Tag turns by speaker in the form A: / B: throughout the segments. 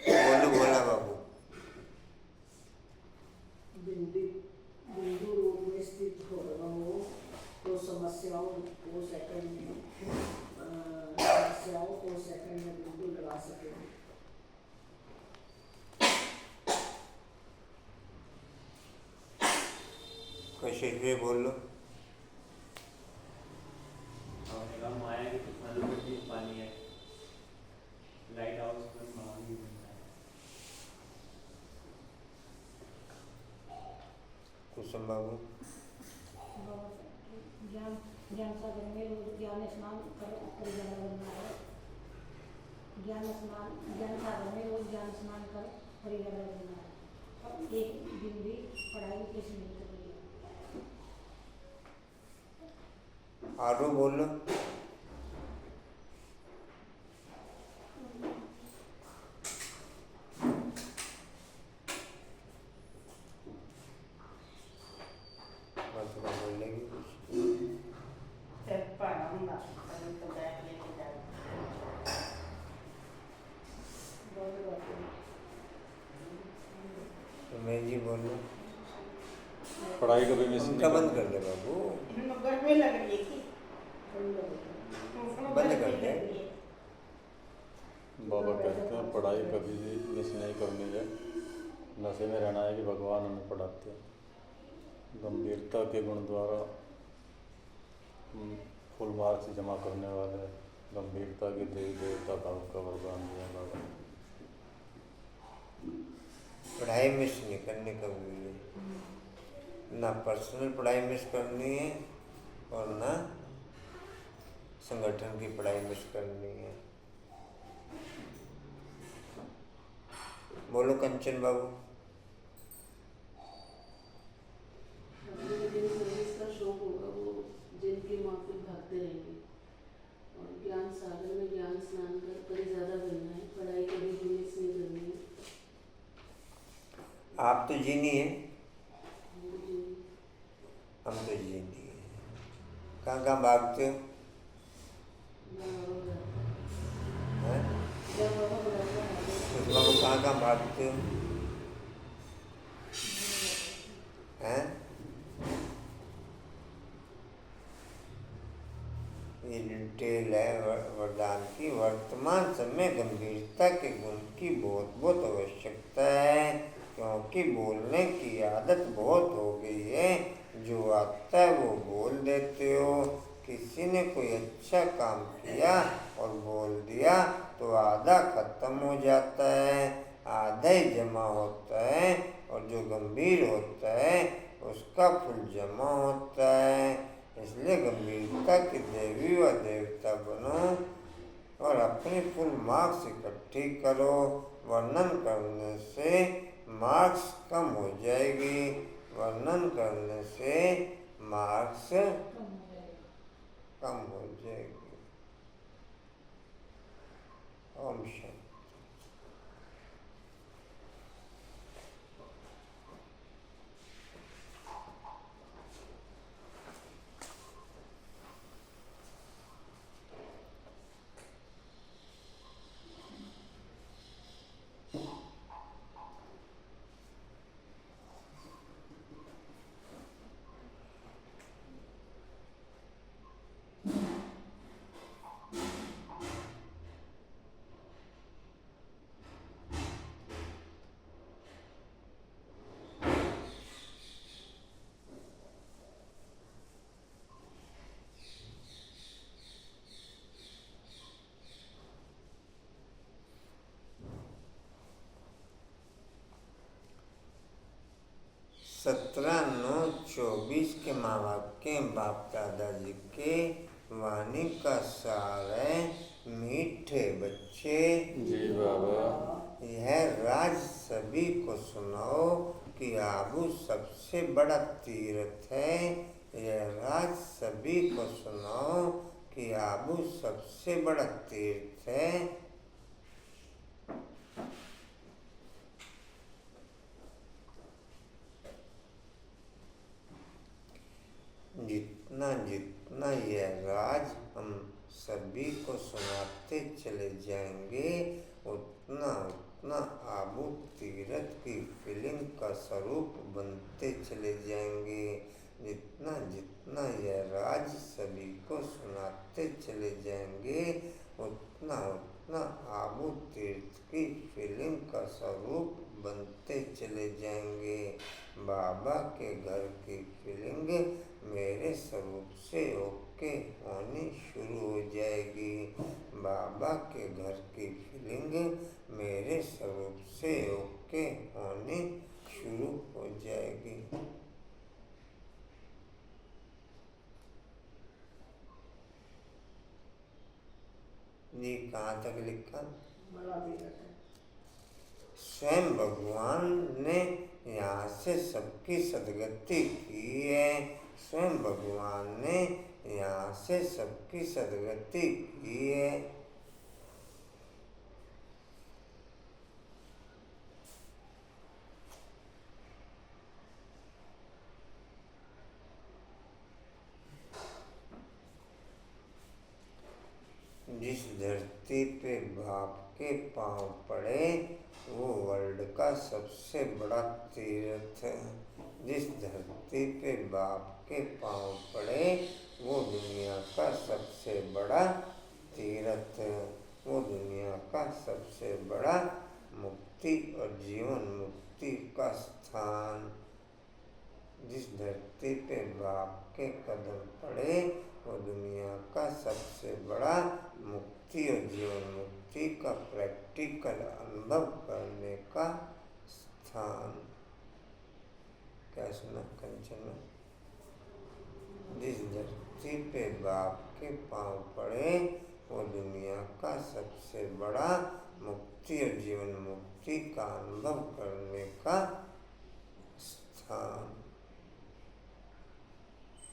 A: बोलो भोला बाबू।
B: बिंदु रूप में स्थित हो रहा हो तो समस्याओं को सेकंड में बिंदु लगा सके।
A: कैसे हुए बोलो।
C: माया के तूफानों में भी पानी है, लाइट हाउस में माहौल भी बनता है।
A: कुसुम बाबू।
B: ज्ञान सागर में रोज ज्ञान स्नान कर परिवार बनना है। ज्ञान सागर में रोज ज्ञान स्नान कर परिवार बनना है। एक दिन भी पढ़ाई किसी नहीं करनी है।
A: आरो बोलो। बोलेगी कुछ। तो मैं जी बोलो।
D: पढ़ाई कभी मिस नहीं
A: उनका बंद कर दे बाबू।
B: गर्मी लग रही थी।
A: बंद कर दे।
D: बाबा कहते हैं पढ़ाई कभी भी मिस नहीं करनी है, नशे में रहना है कि भगवान हमें पढ़ाते हैं। गंभीरता के गुण द्वारा फुल मार्क्स जमा करने वाले गंभीरता के देवी देवता भाव का वरदान दिया बाबा।
A: पढ़ाई मिस नहीं करनी कभी भी, ना पर्सनल पढ़ाई मिस करनी है और ना संगठन की पढ़ाई मिस करनी है। बोलो कंचन बाबू।
E: का शौक होगा वो जिनकी माफी भागते रहेंगे और ज्ञान सागर में ज्ञान स्नान कर ज़्यादा बनना है। पढ़ाई कभी भी मिस नहीं करनी है।
A: आप तो जीनी है, हम तो जीनी है। कहाँ कहाँ भागते हो? हैं? कुछ बाबू कहाँ कहाँ भागते हो? हैं? ये डिटेल है वरदान की। वर्तमान समय गंभीरता के गुण की बहुत बहुत आवश्यकता है, क्योंकि बोलने की आदत बहुत हो गई है। जो आता है वो बोल देते हो। किसी ने कोई अच्छा काम किया और बोल दिया तो आधा खत्म हो जाता है, आधा ही जमा होता है, और जो गंभीर होता है उसका फुल जमा होता है। इसलिए गंभीरता की देवी व देवता बनो और अपनी फुल मार्क्स इकट्ठी करो। वर्णन करने से मार्क्स कम हो जाएगी, वर्णन करने से मार्क्स कम हो जाएगी। ओम शांति। सत्रह 9/24 के माँ बाप के बाप दादाजी के वाणी का सार है। मीठे बच्चे
D: जी बाबा।
A: यह राज सभी को सुनाओ कि आबू सबसे बड़ा तीर्थ है। यह राज सभी को सुनाओ कि आबू सबसे बड़ा तीर्थ है। जितना जितना यह राज हम सभी को सुनाते चले जाएंगे उतना उतना आबू तीर्थ की फीलिंग का स्वरूप बनते चले जाएंगे। जितना जितना यह राज सभी को सुनाते चले जाएंगे उतना उतना आबू तीर्थ की फीलिंग का स्वरूप बनते चले जाएंगे। बाबा के घर की फीलिंग मेरे स्वरूप से ओके होनी शुरू हो जाएगी। बाबा के घर की फीलिंग मेरे स्वरूप से ओके होनी शुरू हो जाएगी। जी कहाँ तक लिखा? स्वयं भगवान ने यहाँ से सबकी सदगति की है। स्वयं भगवान ने यहाँ से सबकी सदगति की है। जिस धरती पे बाप के पांव पड़े वो वर्ल्ड का सबसे बड़ा तीर्थ है। जिस धरती पे बाप के पांव पड़े वो दुनिया का सबसे बड़ा तीर्थ है। वो दुनिया का सबसे बड़ा मुक्ति और जीवन मुक्ति का स्थान। जिस धरती पे बाप के कदम पड़े वो दुनिया का सबसे बड़ा मुक्ति और जीवन मुक्ति का प्रैक्टिकल अनुभव करने का स्थान। क्या सुना कंचन? जिस धरती पे बाप के पांव पड़े वो दुनिया का सबसे बड़ा मुक्ति और जीवन मुक्ति का अनुभव करने का स्थान।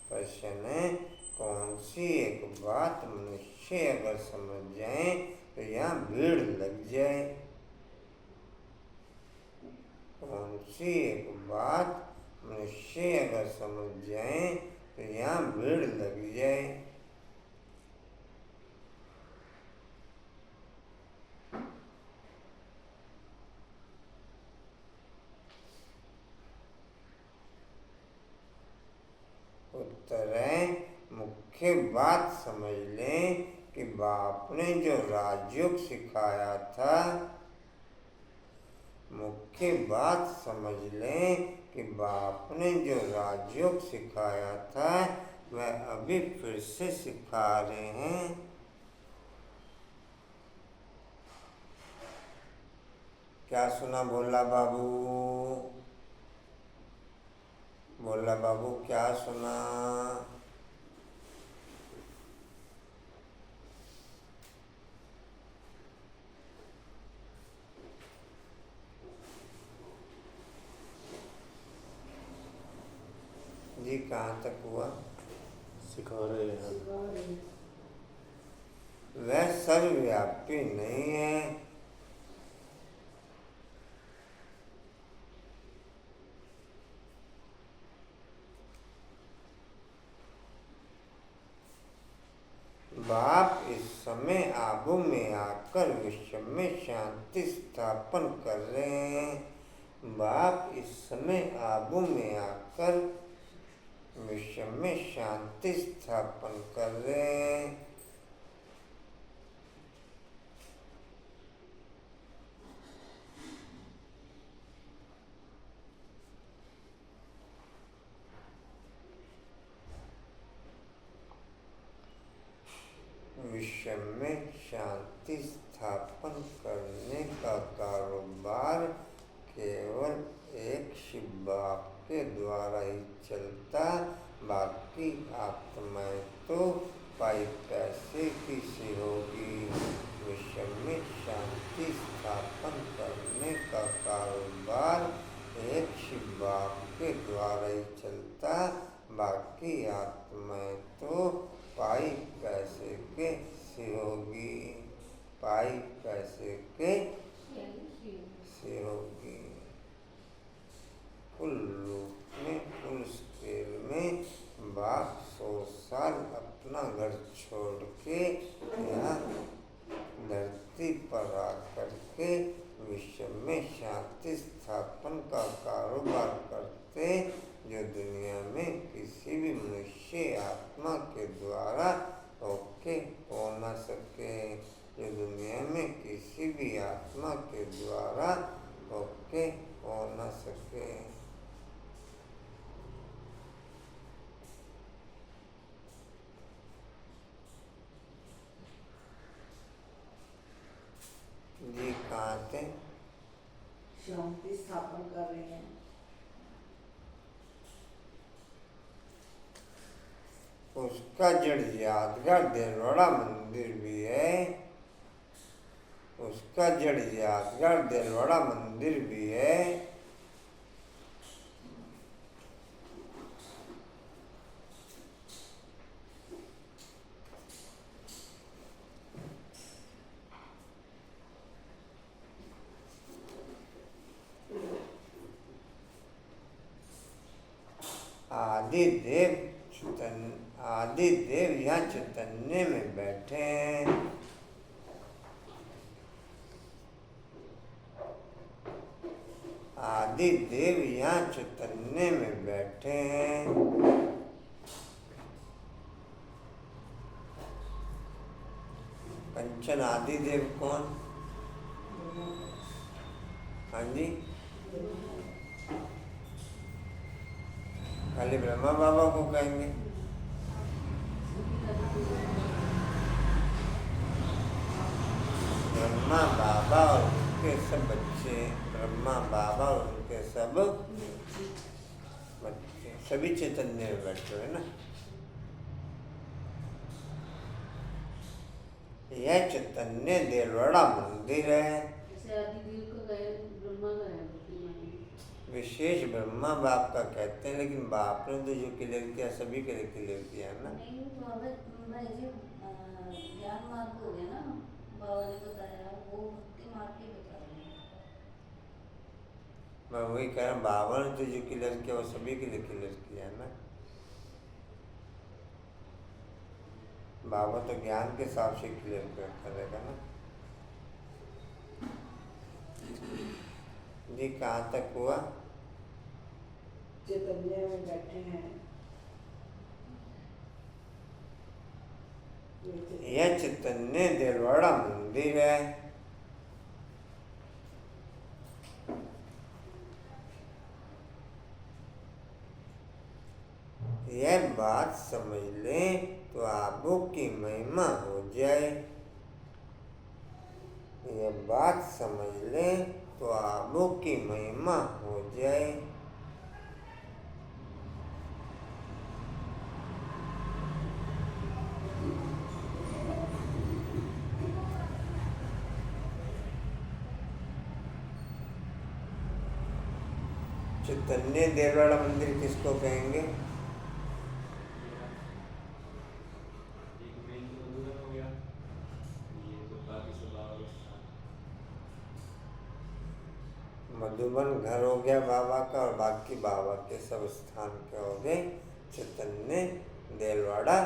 A: प्रश्न है कौन सी एक बात मनुष्य अगर समझ जाए तो यहाँ भीड़ लग जाए? कौन सी एक बात मनुष्य अगर समझ जाए तो यहाँ भीड़ लग जाए? उत्तर है मुख्य बात समझ लें कि बाप ने जो राजयोग सिखाया था। मुख्य बात समझ लें कि बाप ने जो राजयोग सिखाया था वह अभी फिर से सिखा रहे हैं। क्या सुना भोला बाबू? भोला बाबू क्या सुना? जी कहाँ तक हुआ?
D: सिखा रहे हैं।
A: वह सर्वव्यापी नहीं है। बाप इस समय आबू में आकर विश्व में शांति स्थापन कर रहे हैं। बाप इस समय आबू में आकर विश्व में शांति स्थापन कर रहे हैं। विश्व में शांति स्थापन करने का कारोबार केवल एक शिव बाप के द्वारा ही चलता। बाकी आत्माएं तो पाई पैसे की सी होगी। विश्व में शांति स्थापन करने का कारोबार एक शिव बाप के द्वारा ही चलता। बाकी आत्माएं तो पाई पैसे के से होगी, पाई पैसे के से होगी। कुल रूप में कुल स्केल में बाप 100 साल अपना घर छोड़ के यहाँ धरती पर आकर के विश्व में शांति स्थापन का कारोबार करते, जो दुनिया में किसी भी मनुष्य आत्मा के द्वारा होके हो न सके, जो दुनिया में किसी भी आत्मा के द्वारा होके हो न सके। जी कहाँ थे?
E: शांति स्थापन कर रहे हैं।
A: उसका जड़ यादगार दिलवाड़ा मंदिर भी है, उसका जड़ यादगार दिलवाड़ा मंदिर भी है। आदि देव यहाँ चैतन्य में बैठे हैं। आदि देव यहाँ चैतन्य में बैठे हैं। कंचन आदि देव कौन? हाँ जी, खाली ब्रह्मा बाबा को कहेंगे? ब्रह्मा बाबा और उनके सब बच्चे, ब्रह्मा बाबा और उनके सब बच्चे सभी चैतन्य में बैठे हुए ना। यह चैतन्य दिलवाड़ा मंदिर है। विशेष ब्रह्मा बाप का कहते हैं, लेकिन बाप ने तो जो क्लियर किया सभी के लिए क्लियर किया ना।
B: नहीं बाबा, जी ज्ञान मार्ग हो गया ना, बाबा ने बताया, वो भक्ति मार्ग के बता रहे हैं।
A: मैं वही कह रहा हूँ, बाबा ने तो जो क्लियर किया वो सभी के लिए क्लियर किया ना। बाबा तो ज्ञान के हिसाब से क्लियर करेगा ना। जी कहाँ तक हुआ?
E: चैतन्य में बैठे हैं।
A: यह चैतन्य दिलवाड़ा मंदिर है। यह बात समझ लें तो आबू की महिमा हो जाए। यह बात समझ लें तो आबू की महिमा हो जाए। चैतन्य दिलवाड़ा मंदिर किसको कहेंगे? मधुबन घर हो गया बाबा का, और बाकी बाबा के सब स्थान के हो गए चैतन्य दिलवाड़ा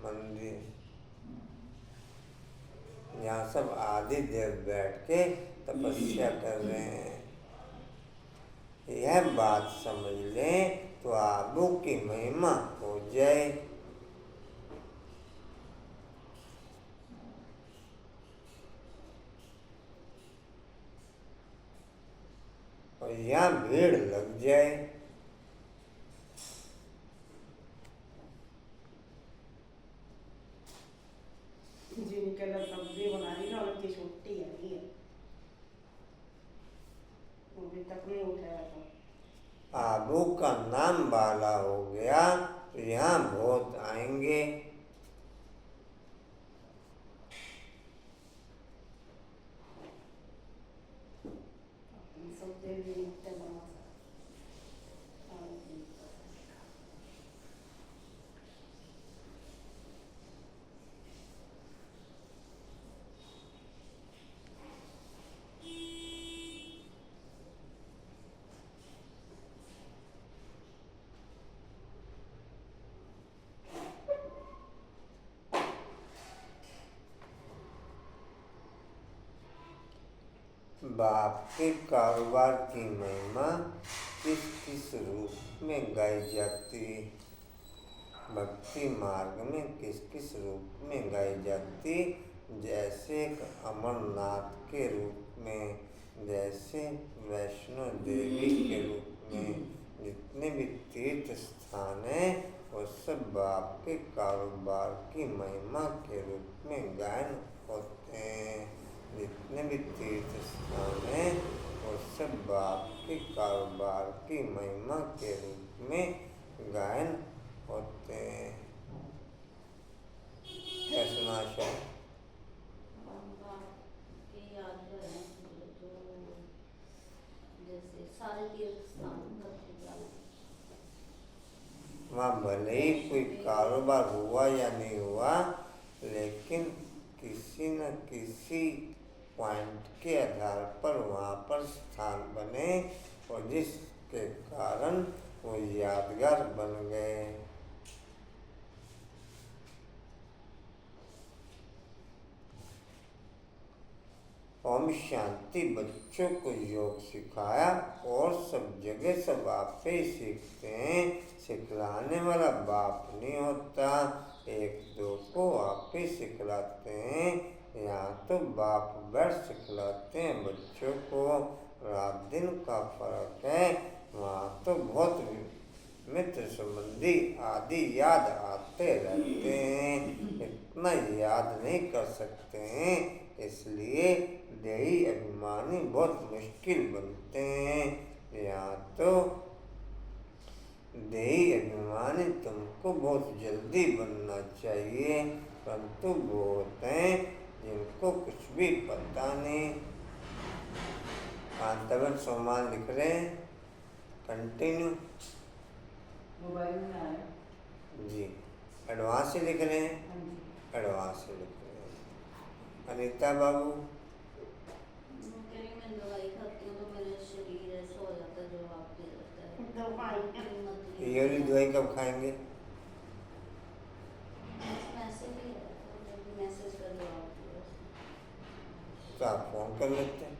A: मंदिर। यहाँ सब आदि देव बैठ के तपस्या कर रहे हैं। यह बात समझ लें तो आबू की महिमा हो जाए। और यहाँ भीड़ लग जाए।
E: जिनके लिए सब्जी बना रही ना, उनकी छुट्टी है, वो अभी तक नहीं उठाया था।
A: आबू का नाम बाला हो गया तो यहाँ बहुत आएंगे। बाप के कारोबार की महिमा किस किस रूप में गाई जाती है? भक्ति मार्ग में किस किस रूप में गाई जाती? जैसे एक अमरनाथ के रूप में, जैसे वैष्णो देवी के रूप में। जितने भी तीर्थ स्थान हैं वो सब बाप के कारोबार की महिमा के रूप में गायन होते हैं। जितने भी तीर्थ स्थान हैं वो सब बाप के कारोबार की महिमा के रूप में गायन होते हैं। क्या सुना आशा?
E: की याद है जो जैसे सारे तीर्थ स्थान करते जाना।
A: वहाँ भले ही कोई कारोबार हुआ या नहीं हुआ, लेकिन किसी न किसी पॉइंट के आधार पर वहाँ पर स्थान बने और जिसके कारण वो यादगार बन गए। ओम शांति बच्चों को योग सिखाया और सब जगह सब आप पे ही सीखते हैं। सिखलाने वाला बाप नहीं होता, एक दो को आप ही सिखलाते हैं। यहाँ तो बाप बैठ सिखलाते हैं बच्चों को। रात दिन का फर्क है। वहाँ तो बहुत मित्र संबंधी आदि याद आते रहते हैं, इतना याद नहीं कर सकते हैं, इसलिए देही अभिमानी बहुत मुश्किल बनते हैं। यहाँ तो देही अभिमानी तुमको बहुत जल्दी बनना चाहिए, परंतु वो होते हैं जिनको कुछ भी पता नहीं। कांतावन सोमान लिख रहे हैं, कंटिन्यू
B: मोबाइल में आया
A: जी। एडवांस से लिख रहे हैं,
B: हाँ जी।
A: एडवांस से लिख रहे हैं। अनीता बाबू
E: मैं दवाई खाती हूँ तो मेरा शरीर ऐसा हो जाता है, जवाब दे देता है।
A: ये वाली दवाई कब खाएंगे?
E: मैसेज ही है, मैसेज का जवाब दिया।
A: तो आप फ़ोन कर लेते हैं,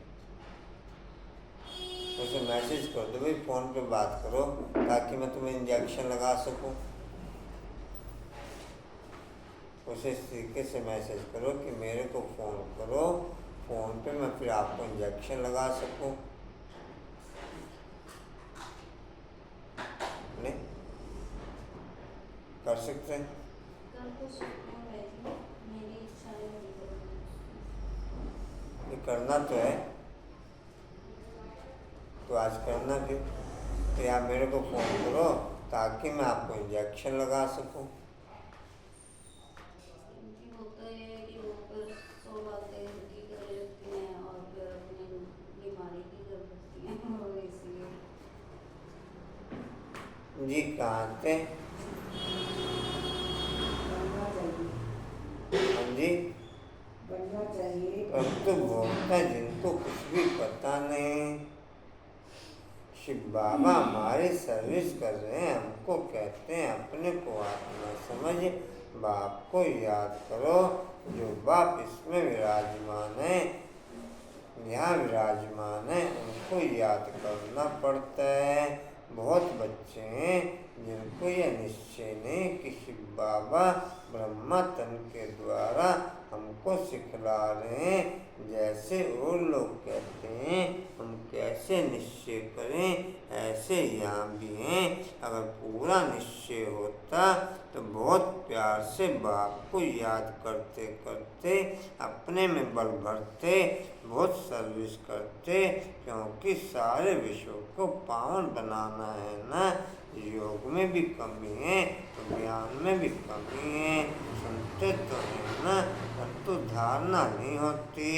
A: उसे मैसेज कर दो, भाई फ़ोन पे बात करो ताकि मैं तुम्हें इंजेक्शन लगा सकूं। उसे इस तरीके से मैसेज करो कि मेरे को फ़ोन करो, फ़ोन पे मैं फिर आपको इंजेक्शन लगा सकूं। नहीं कर सकते हैं?
E: कर तो सकती हूँ, लेकिन मेरी इच्छा नहीं करती।
A: ये करना तो है, तो आज करना फिर। तो आप मेरे को फ़ोन करो ताकि मैं आपको इंजेक्शन लगा सकूं।
E: क्योंकि होता ये है कि वो फिर 100 बातें की कर लेती हैं और फिर अपनी बीमारी की कर देती हैं और इसलिए
A: जी कहाँ थे?
B: बनना चाहिए,
A: हाँ जी।
B: बनना चाहिए।
A: परंतु भोक्ता जिनको कुछ भी पता नहीं। शिव बाबा हमारी सर्विस कर रहे हैं, हमको कहते हैं अपने को आत्मा समझ, बाप को याद करो। जो बाप इसमें विराजमान है, यहाँ विराजमान है, उनको याद करना पड़ता है। बहुत बच्चे हैं जिनको यह निश्चय नहीं कि शिव बाबा ब्रह्मा तन के द्वारा हमको सिखला रहे हैं। जैसे वो लोग कहते हैं हम कैसे निश्चय करें, ऐसे यहाँ भी हैं। अगर पूरा निश्चय होता तो बहुत प्यार से बाप को याद करते करते अपने में बल भरते, बहुत सर्विस करते, क्योंकि सारे विश्व को पावन बनाना है ना। योग में भी कमी है तो ज्ञान में भी कमी है। सुनते तो है ना, परंतु धारणा नहीं होती।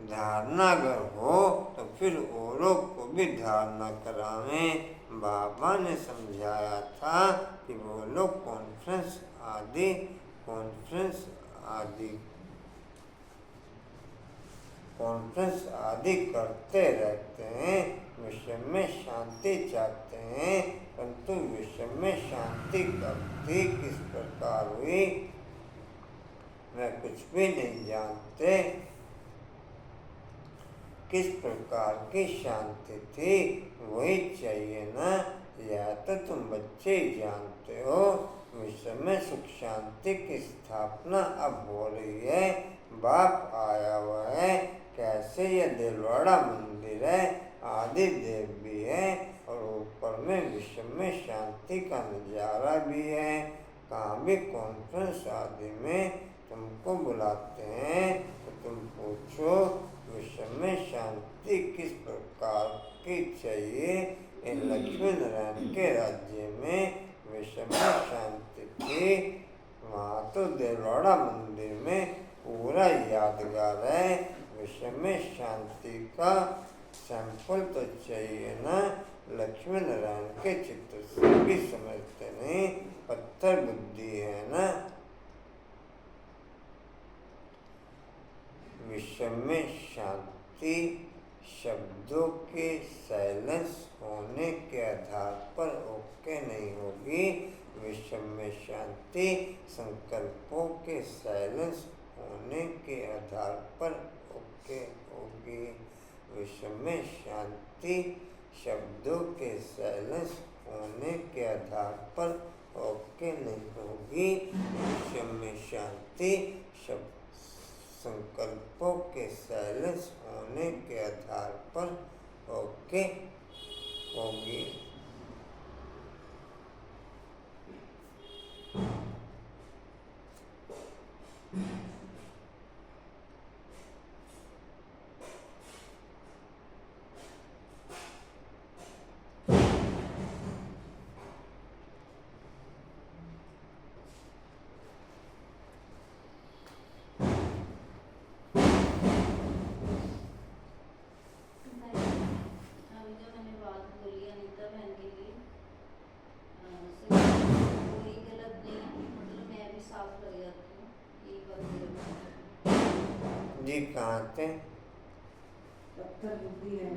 A: धारणा अगर हो तो फिर औरों को भी धारणा करावें। बाबा ने समझाया था कि वो लोग कॉन्फ्रेंस आदि करते रहते हैं, विश्व में शांति चाहते हैं, परंतु विश्व में शांति कब थी, किस प्रकार हुई, वे कुछ भी नहीं जानते। किस प्रकार की शांति थी वही चाहिए ना, यह तो तुम बच्चे ही जानते हो। विश्व में सुख शांति की स्थापना अब हो रही है, बाप आया हुआ है। कैसे यह दिलवाड़ा मंदिर है, आदि देव भी है और ऊपर में विश्व में शांति का नजारा भी है। कहाँ भी कॉन्फ्रेंस आदि में तुमको बुलाते हैं तो तुम पूछो विश्व में शांति किस प्रकार की चाहिए। इन लक्ष्मी नारायण के राज्य में विश्व में शांति थी, वहाँ तो दिलवाड़ा मंदिर में पूरा यादगार है। विश्व में शांति का सैंपल तो चाहिए ना। लक्ष्मी नारायण के चित्र से भी समझते नहीं, पत्थर बुद्धि है ना। विश्व में शांति शब्दों के साइलेंस होने के आधार पर ओके नहीं होगी। विश्व में शांति संकल्पों के साइलेंस होने के आधार पर ओके होगी। विश्व में शांति शब्दों के साइलेंस होने के आधार पर ओके नहीं होगी। विश्व में शांति शब्द संकल्पों के साइलेंस होने के आधार पर ओके होगी।
F: अभी जो मैंने बात बोली अनीता बहन के लिए, कोई गलत नहीं है, मतलब मैं भी साफ कर जाती हूँ, ये बात
A: जी कहाँ थे?
B: पत्थर बुद्धि है।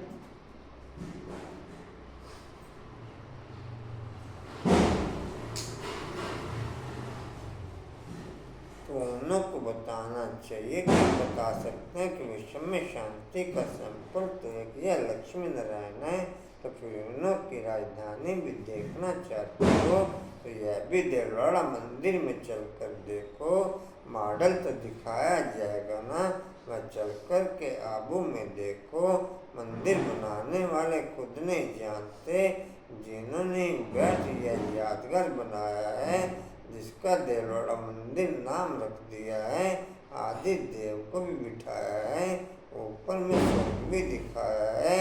A: तो उन्हों को बताना चाहिए कि बता सकते हैं कि विश्व में शांति का सैंपल तो एक यह लक्ष्मी नारायण है। तो फिर उन्हों की राजधानी भी देखना चाहते हो तो यह भी दिलवाड़ा मंदिर में चलकर देखो, मॉडल तो दिखाया जाएगा ना। वह चल कर के आबू में देखो, मंदिर बनाने वाले खुद नहीं जानते, जिन्होंने बैठ यह यादगार बनाया है, जिसका दिलवाड़ा मंदिर नाम रख दिया है, आदि देव को भी बिठाया है, ऊपर में स्वर्ग भी दिखाया है।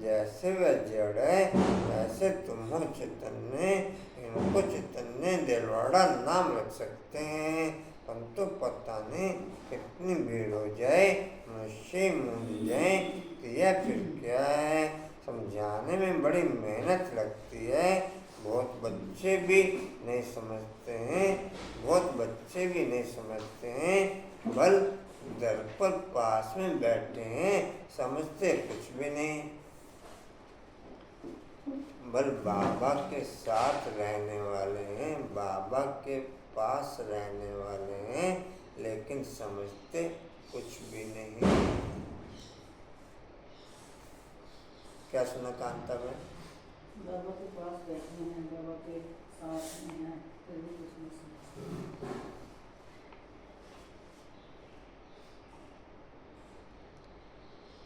A: जैसे वह जड़ है वैसे तुम हो चैतन्य, इनको चैतन्य दिलवाड़ा नाम रख सकते हैं। परंतु पता नहीं कितनी भीड़ हो जाए, मनुष्य मूंझ जाए कि यह फिर क्या है। समझाने में बड़ी मेहनत लगती है, बहुत बच्चे भी नहीं समझते हैं, बहुत बच्चे भी नहीं समझते हैं। बल दर पर पास में बैठे हैं, समझते कुछ भी नहीं। बल बाबा के साथ रहने वाले हैं, बाबा के पास रहने वाले हैं, लेकिन समझते कुछ भी नहीं। क्या सुना कांता में?
B: बाबा के पास बैठे हैं, बाबा के साथ में हैं, फिर भी कुछ नहीं समझते।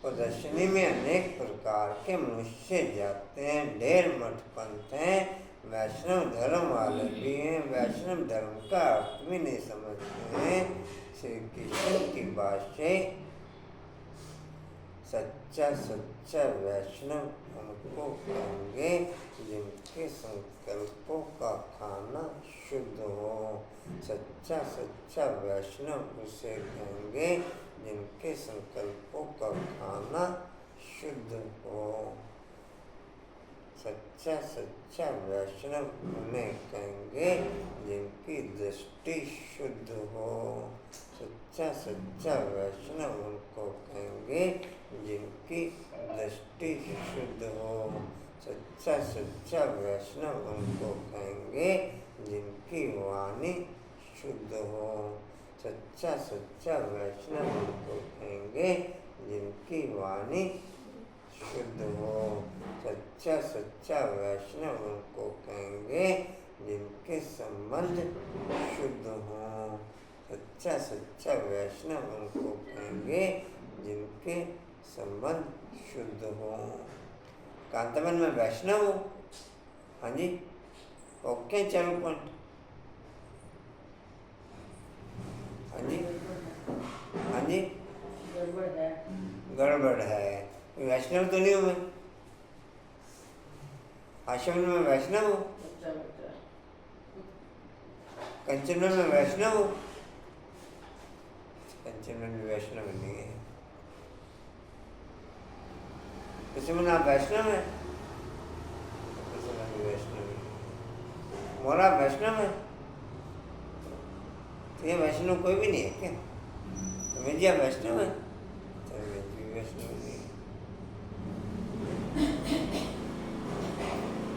A: प्रदर्शनी में अनेक प्रकार के मनुष्य जाते हैं, ढेर मठ पंथ हैं, वैष्णव धर्म वाले भी हैं, वैष्णव धर्म का अर्थ भी नहीं समझते हैं। श्री कृष्ण की भाषा सच्चा सच्चा वैष्णव उनको कहेंगे जिनके संकल्पों का खाना शुद्ध हो। सच्चा सच्चा वैष्णव उसे कहेंगे जिनके संकल्पों का खाना शुद्ध हो। सच्चा सच्चा वैष्णव उन्हें कहेंगे जिनकी दृष्टि शुद्ध हो। सच्चा सच्चा वैष्णव उनको कहेंगे जिनकी दृष्टि शुद्ध हो। सच्चा सच्चा वैष्णव उनको कहेंगे जिनकी वाणी शुद्ध हो। सच्चा सच्चा वैष्णव उनको कहेंगे जिनकी वाणी शुद्ध हो। सच्चा सच्चा वैष्णव उनको कहेंगे जिनके संबंध शुद्ध हों। सच्चा सच्चा वैष्णव उनको कहेंगे जिनके संबंध शुद्ध हों। कांतावन में वैष्णव हो? हाँ जी, ओके, चलो पॉइंट। हाँ जी, हाँ जी, गड़बड़ है। वैष्णव तो नहीं हूँ मैं। आश्रम में वैष्णव हो? कंचन में वैष्णव हो? कंचन में वैष्णव नहीं है। दुश्मन आप वैष्णव है? वैष्णव मोरा वैष्णव है? तो ये वैष्णव कोई भी नहीं है क्या? रमेश जी आप वैष्णव है? तो रमेश जी वैष्णव नहीं है।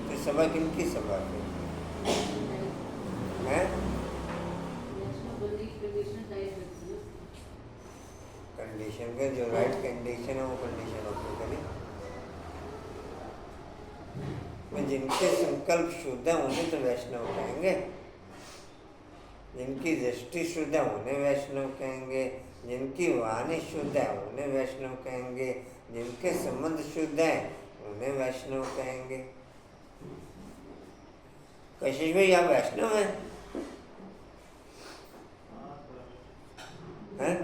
A: तो सभा किनकी सभा है? कंडीशन का जो राइट कंडीशन है वो कंडीशन ओके करें। जिनके संकल्प शुद्ध है उन्हें तो वैष्णव कहेंगे। जिनकी दृष्टि शुद्ध है उन्हें वैष्णव कहेंगे। जिनकी वाणी शुद्ध है उन्हें वैष्णव कहेंगे। जिनके संबंध शुद्ध है उन्हें वैष्णव कहेंगे। कशिश भाई आप वैष्णव हैं? हैं?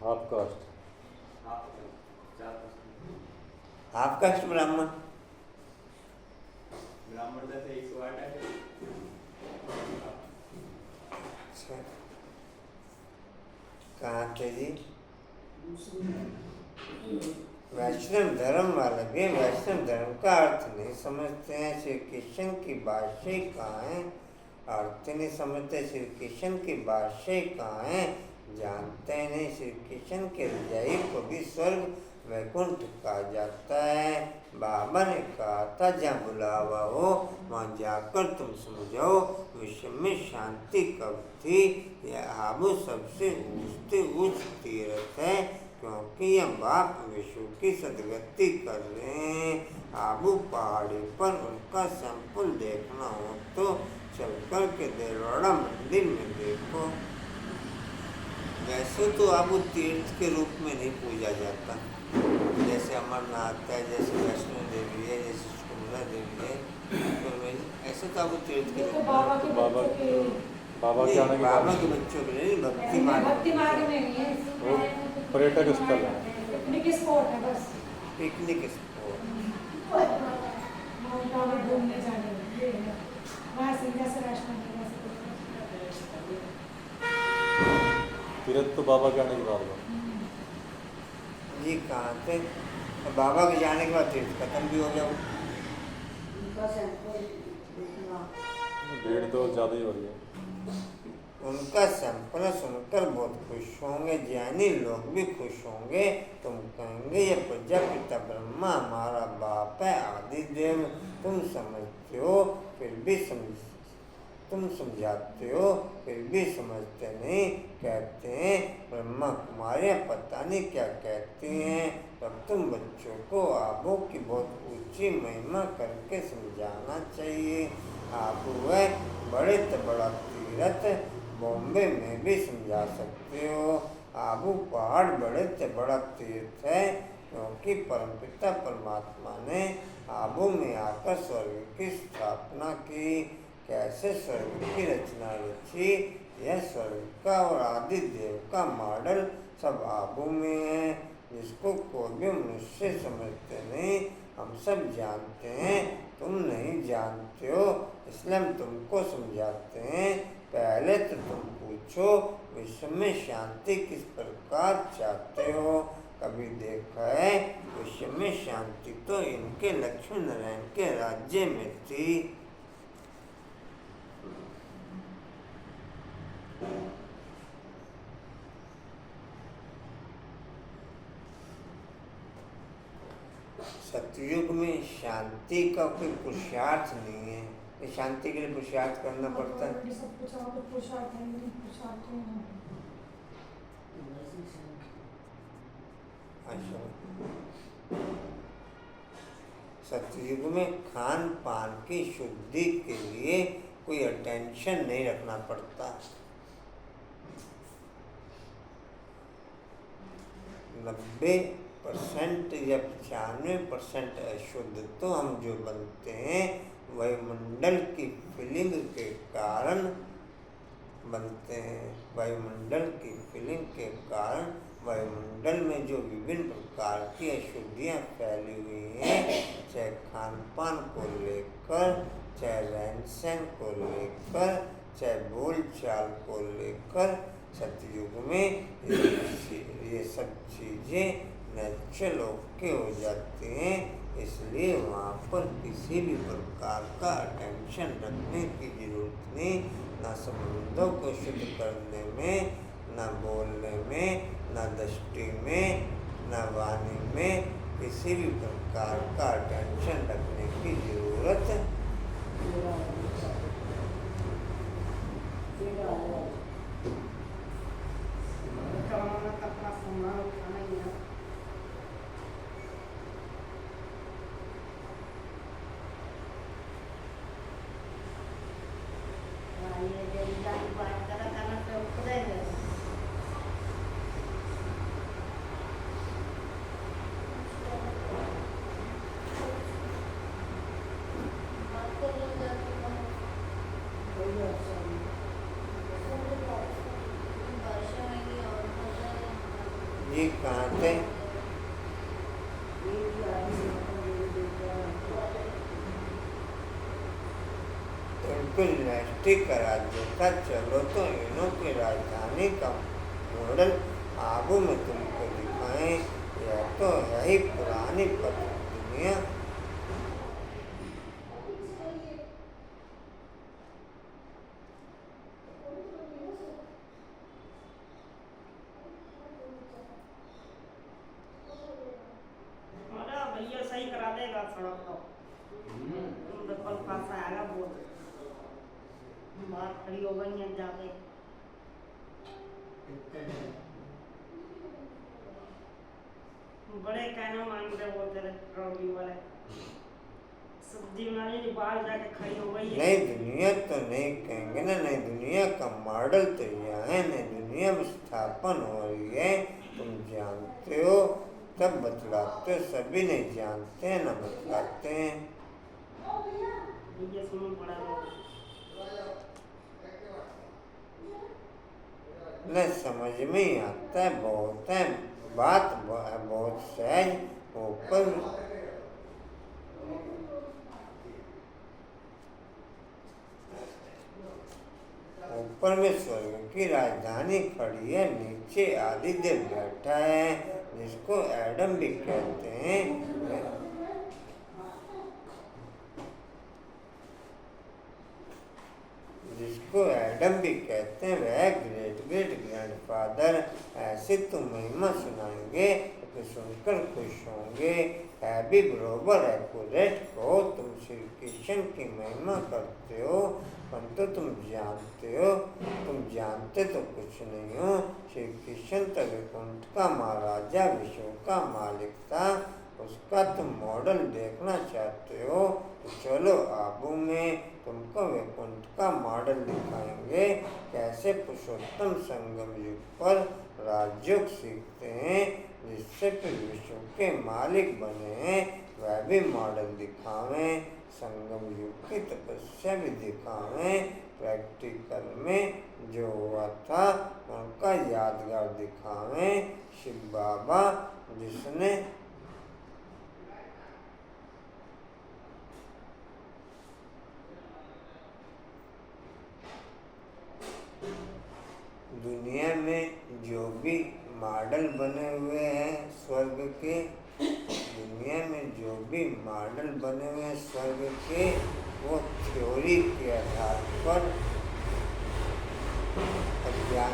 D: Half cast.
A: हाफ कास्ट ब्राह्मण।
C: ब्राह्मणता से 108 है।
A: कहाँ थे जी? वैष्णव धर्म वाले भी वैष्णव धर्म का अर्थ नहीं समझते हैं। श्री कृष्ण की भाष्य कहाँ है? अर्थ नहीं समझते। श्री कृष्ण की भाष्य कहाँ है? जानते नहीं। श्री कृष्ण के हृदय को भी स्वर्ग वैकुंठ कहा जाता है। बाबा ने कहा था जहाँ बुलावा हो वहाँ जाकर तुम समझाओ विश्व में शांति कब थी। यह आबू सबसे ऊंचते उच्च तीर्थ है क्योंकि यह बाप विश्व की सदगति कर रहे हैं। आबू पहाड़ी पर उनका सैंपल देखना हो तो चल कर के देलवाड़ा मंदिर में देखो। वैसे तो आबू तीर्थ के रूप में नहीं पूजा जाता, जैसे अमरनाथ है, जैसे वैष्णो देवी है, जैसे सुकुमारा देवी है, तो ऐसे तो आबू तीर्थ के रूप में
D: बाबा के आने के
A: बाबा
D: बाद
A: के बच्चों के लिए भक्ति
B: मार्ग में नहीं है।
D: वो पर्यटक स्थल है।
B: पिकनिक स्पॉट है बस।
A: Picnic spot.
B: माउंट आबू घूमने जाने के लिए वहाँ सीधा से राष्ट्र
D: तीर्थ तो बाबा के आने के बाद हुआ।
A: जी कहाँ थे? बाबा के जाने के बाद तीर्थ खत्म भी हो गया।
D: भीड़ तो ज़्यादा ही हो रही है।
A: उनका सैंपल सुनकर बहुत खुश होंगे, ज्ञानी लोग भी खुश होंगे। तुम कहेंगे ये प्रजापिता ब्रह्मा हमारा बाप है, आदि देव। तुम समझते हो फिर भी तुम समझाते हो फिर भी समझते नहीं। कहते हैं ब्रह्मा कुमारियाँ पता नहीं क्या कहती हैं। तब तुम बच्चों को आबू की बहुत ऊंची महिमा करके समझाना चाहिए। आबू है बड़े से बड़ा तीर्थ, बॉम्बे में भी समझा सकते हो। आबू पहाड़ बड़े से बड़ा तीर्थ है क्योंकि परमपिता परमात्मा ने आबू में आकर स्वर्ग की स्थापना की। कैसे स्वर्ग की रचना रची, यह स्वर्ग का और आदि देव का मॉडल सब आबू में है, जिसको कोई भी मनुष्य समझते नहीं। हम सब जानते हैं, तुम नहीं जानते हो, इसलिए हम तुमको समझाते हैं। पहले तो तुम पूछो विश्व में शांति किस प्रकार चाहते हो? कभी देखा है? विश्व में शांति तो इनके लक्ष्मी नारायण के राज्य में थी। सतयुग में शांति का कोई पुरुषार्थ नहीं है। ये शांति के लिए पुरुषार्थ करना पड़ता है।
B: ऑलरेडी सब कुछ वहाँ पे पुरुषार्थ है, नहीं पुरुषार्थ तो नहीं है।
A: अच्छा, सतयुग में खान पान की शुद्धि के लिए कोई अटेंशन नहीं रखना पड़ता। 90% या 95% अशुद्ध तो हम जो बनते हैं वायुमंडल की फिल्म के कारण बनते हैं। वायुमंडल की फिल्म के कारण वायुमंडल में जो विभिन्न प्रकार की अशुद्धियाँ फैली हुई हैं, चाहे खान पान को लेकर, चाहे रहन सहन को लेकर, चाहे बोल चाल को लेकर, सतयुग में ये सब चीज़ें नेचुरल ओके हो जाती हैं। इसलिए वहाँ पर किसी भी प्रकार का अटेंशन रखने की जरूरत नहीं, ना संबंधों को शुद्ध करने में, ना बोलने में, ना दृष्टि में, ना वाणी में, किसी भी प्रकार का अटेंशन रखने की जरूरत ये कहाँ थे? इनको यूनिवर्सिटी का राज्य था। चलो तो इन्हों की राजधानी का मॉडल आबू में तुमको दिखाएं। यह तो है ही पुरानी पत्र दुनिया।
B: भैया सही करा देगा सड़क तो। कल पास आएगा बोल बात खड़ी हो गई है जाके। बड़े कहना मांगते वो तेरे ट्रॉली वाले सब्जी वाली बाहर जाके खड़ी हो गई है।
A: नई दुनिया तो नहीं कहेंगे ना, नई दुनिया का मॉडल तो यह है। नई दुनिया में स्थापन हो रही है, तुम जानते हो तब बतलाते हो। सभी नहीं जानते हैं ना बतलाते हैं।
B: ये सुनो बड़ा
A: न समझ में ही आता है, बहुत है बात बहुत सहज ऊपर में स्वर्ग की राजधानी खड़ी है, नीचे आदिदेव बैठा है जिसको एडम भी कहते हैं। जिसको एडम भी कहते हैं, वह ग्रेट ग्रेट ग्रैंडफादर। ऐसे तुम महिमा सुनाएंगे तो सुनकर खुश होंगे। है भी बरोबर एक्यूरेट कहो, तुम श्री कृष्ण की महिमा करते हो, परंतु तुम जानते तो कुछ नहीं हो। श्री कृष्ण तो वैकुंठ का महाराजा, विश्व का मालिक था। उसका तुम मॉडल देखना चाहते हो तो चलो आबू में तुमको वैकुंठ का मॉडल दिखाएंगे। कैसे पुरुषोत्तम संगम युग पर राजयोग सीखते हैं, जिससे फिर विश्व के मालिक बने हैं, वह भी मॉडल दिखावें। संगम युग की तपस्या भी दिखावें। प्रैक्टिकल में जो हुआ था उनका यादगार दिखावें। शिव बाबा जिसने दुनिया में जो भी मॉडल बने हुए हैं स्वर्ग के, दुनिया में जो भी मॉडल बने हुए हैं स्वर्ग के, वो थ्योरी के आधार पर अज्ञान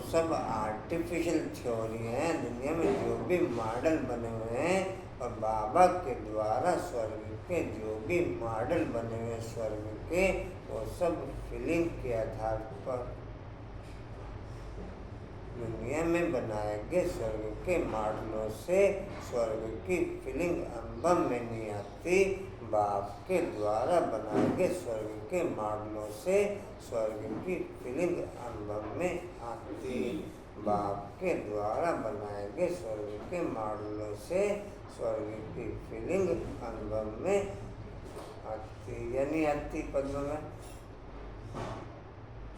A: सब आर्टिफिशियल थ्योरी हैं। दुनिया में जो भी मॉडल बने हुए हैं और बाबा के द्वारा स्वर्ग के जो भी मॉडल बने हुए हैं स्वर्ग के, वो सब फीलिंग के आधार पर दुनिया में बनाए गए स्वर्ग के मॉडलों से स्वर्ग की फीलिंग अनुभव में नहीं आती। बाप के द्वारा बनाए गए स्वर्ग के मॉडलों से स्वर्ग की फीलिंग अनुभव में आती। बाप के द्वारा बनाए गए स्वर्ग के मॉडलों से स्वर्ग की फीलिंग अनुभव में आती या नहीं आती। पद्म में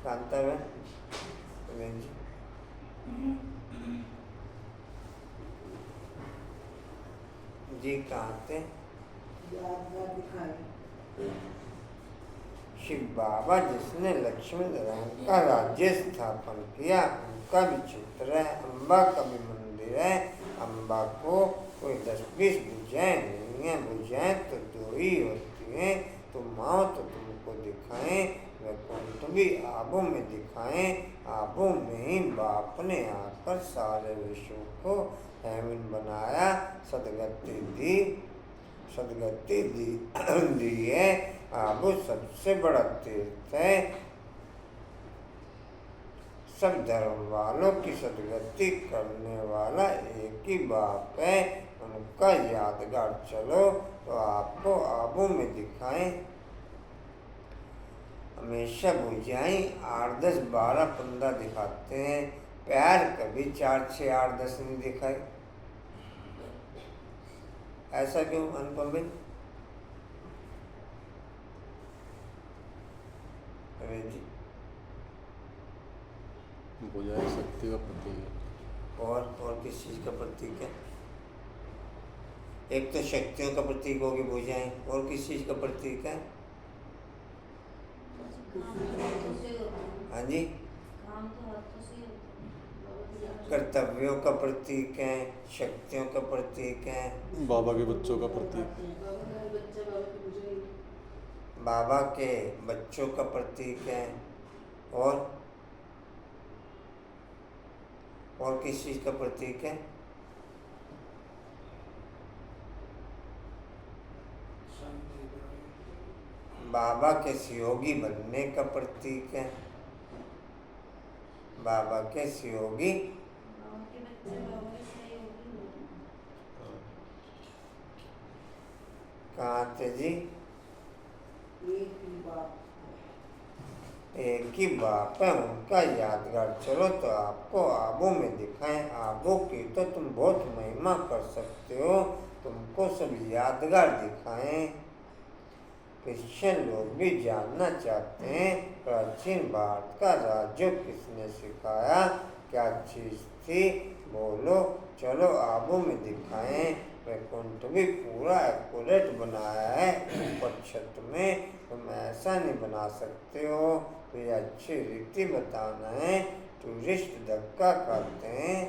A: कांता में जी कहाँ थे? शिव बाबा जिसने लक्ष्मी नारायण का राज्य स्थापन किया, उनका भी चित्र है। अम्बा का भी मंदिर है। अम्बा को कोई 10-20 भुजाएं नहीं है। भुजाएं तो 2 ही होती हैं। तुम आओ तो तुमको दिखाएं, वैकुंठ भी आबों में दिखाएं। आबों में ही बाप ने आकर सारे विश्व को हेवन बनाया, सदगति दी है। आबू सबसे बड़ा तीर्थ है। सब धर्म वालों की सदगति करने वाला एक ही बाप है। उनका यादगार चलो तो आपको आबू में दिखाएं। हमेशा बुझाई 8, 10, 12, 15 दिखाते हैं। प्यार कभी 4, 6, 8, 10 नहीं दिखाए। ऐसा क्यों अनुपम भाई? जी
D: बुझाई शक्ति का प्रतीक है।
A: और किस चीज का प्रतीक है? एक तो शक्तियों का प्रतीक होगी बुझाएं, और किस चीज का प्रतीक है? हाँ जी,
F: काम तो हाथों से ही होता है।
A: कर्तव्यों का प्रतीक है, शक्तियों का प्रतीक है,
D: बाबा के बच्चों का प्रतीक।
A: बाबा के बच्चों का प्रतीक है। और किस चीज का प्रतीक है? बाबा के सहयोगी बनने का प्रतीक है। बाबा के सहयोगी
F: गाँव के बच्चे बाबा के सहयोगी होते हैं।
A: कहाँ थे जी? एक ही बाप है, उनका यादगार चलो तो आपको आबों में दिखाएं। आबों की तो तुम बहुत महिमा कर सकते हो, तुमको सब यादगार दिखाएं। क्रिश्चियन लोग भी जानना चाहते हैं प्राचीन भारत का राज्य किसने सिखाया, क्या चीज थी? बोलो, चलो आबों में दिखाएं। वैकुंठ भी पूरा एक्यूरेट बनाया है ऊपर छत में, तुम ऐसा नहीं बना सकते हो। तो ये अच्छी रीति बताना है। टूरिस्ट धक्का खाते हैं।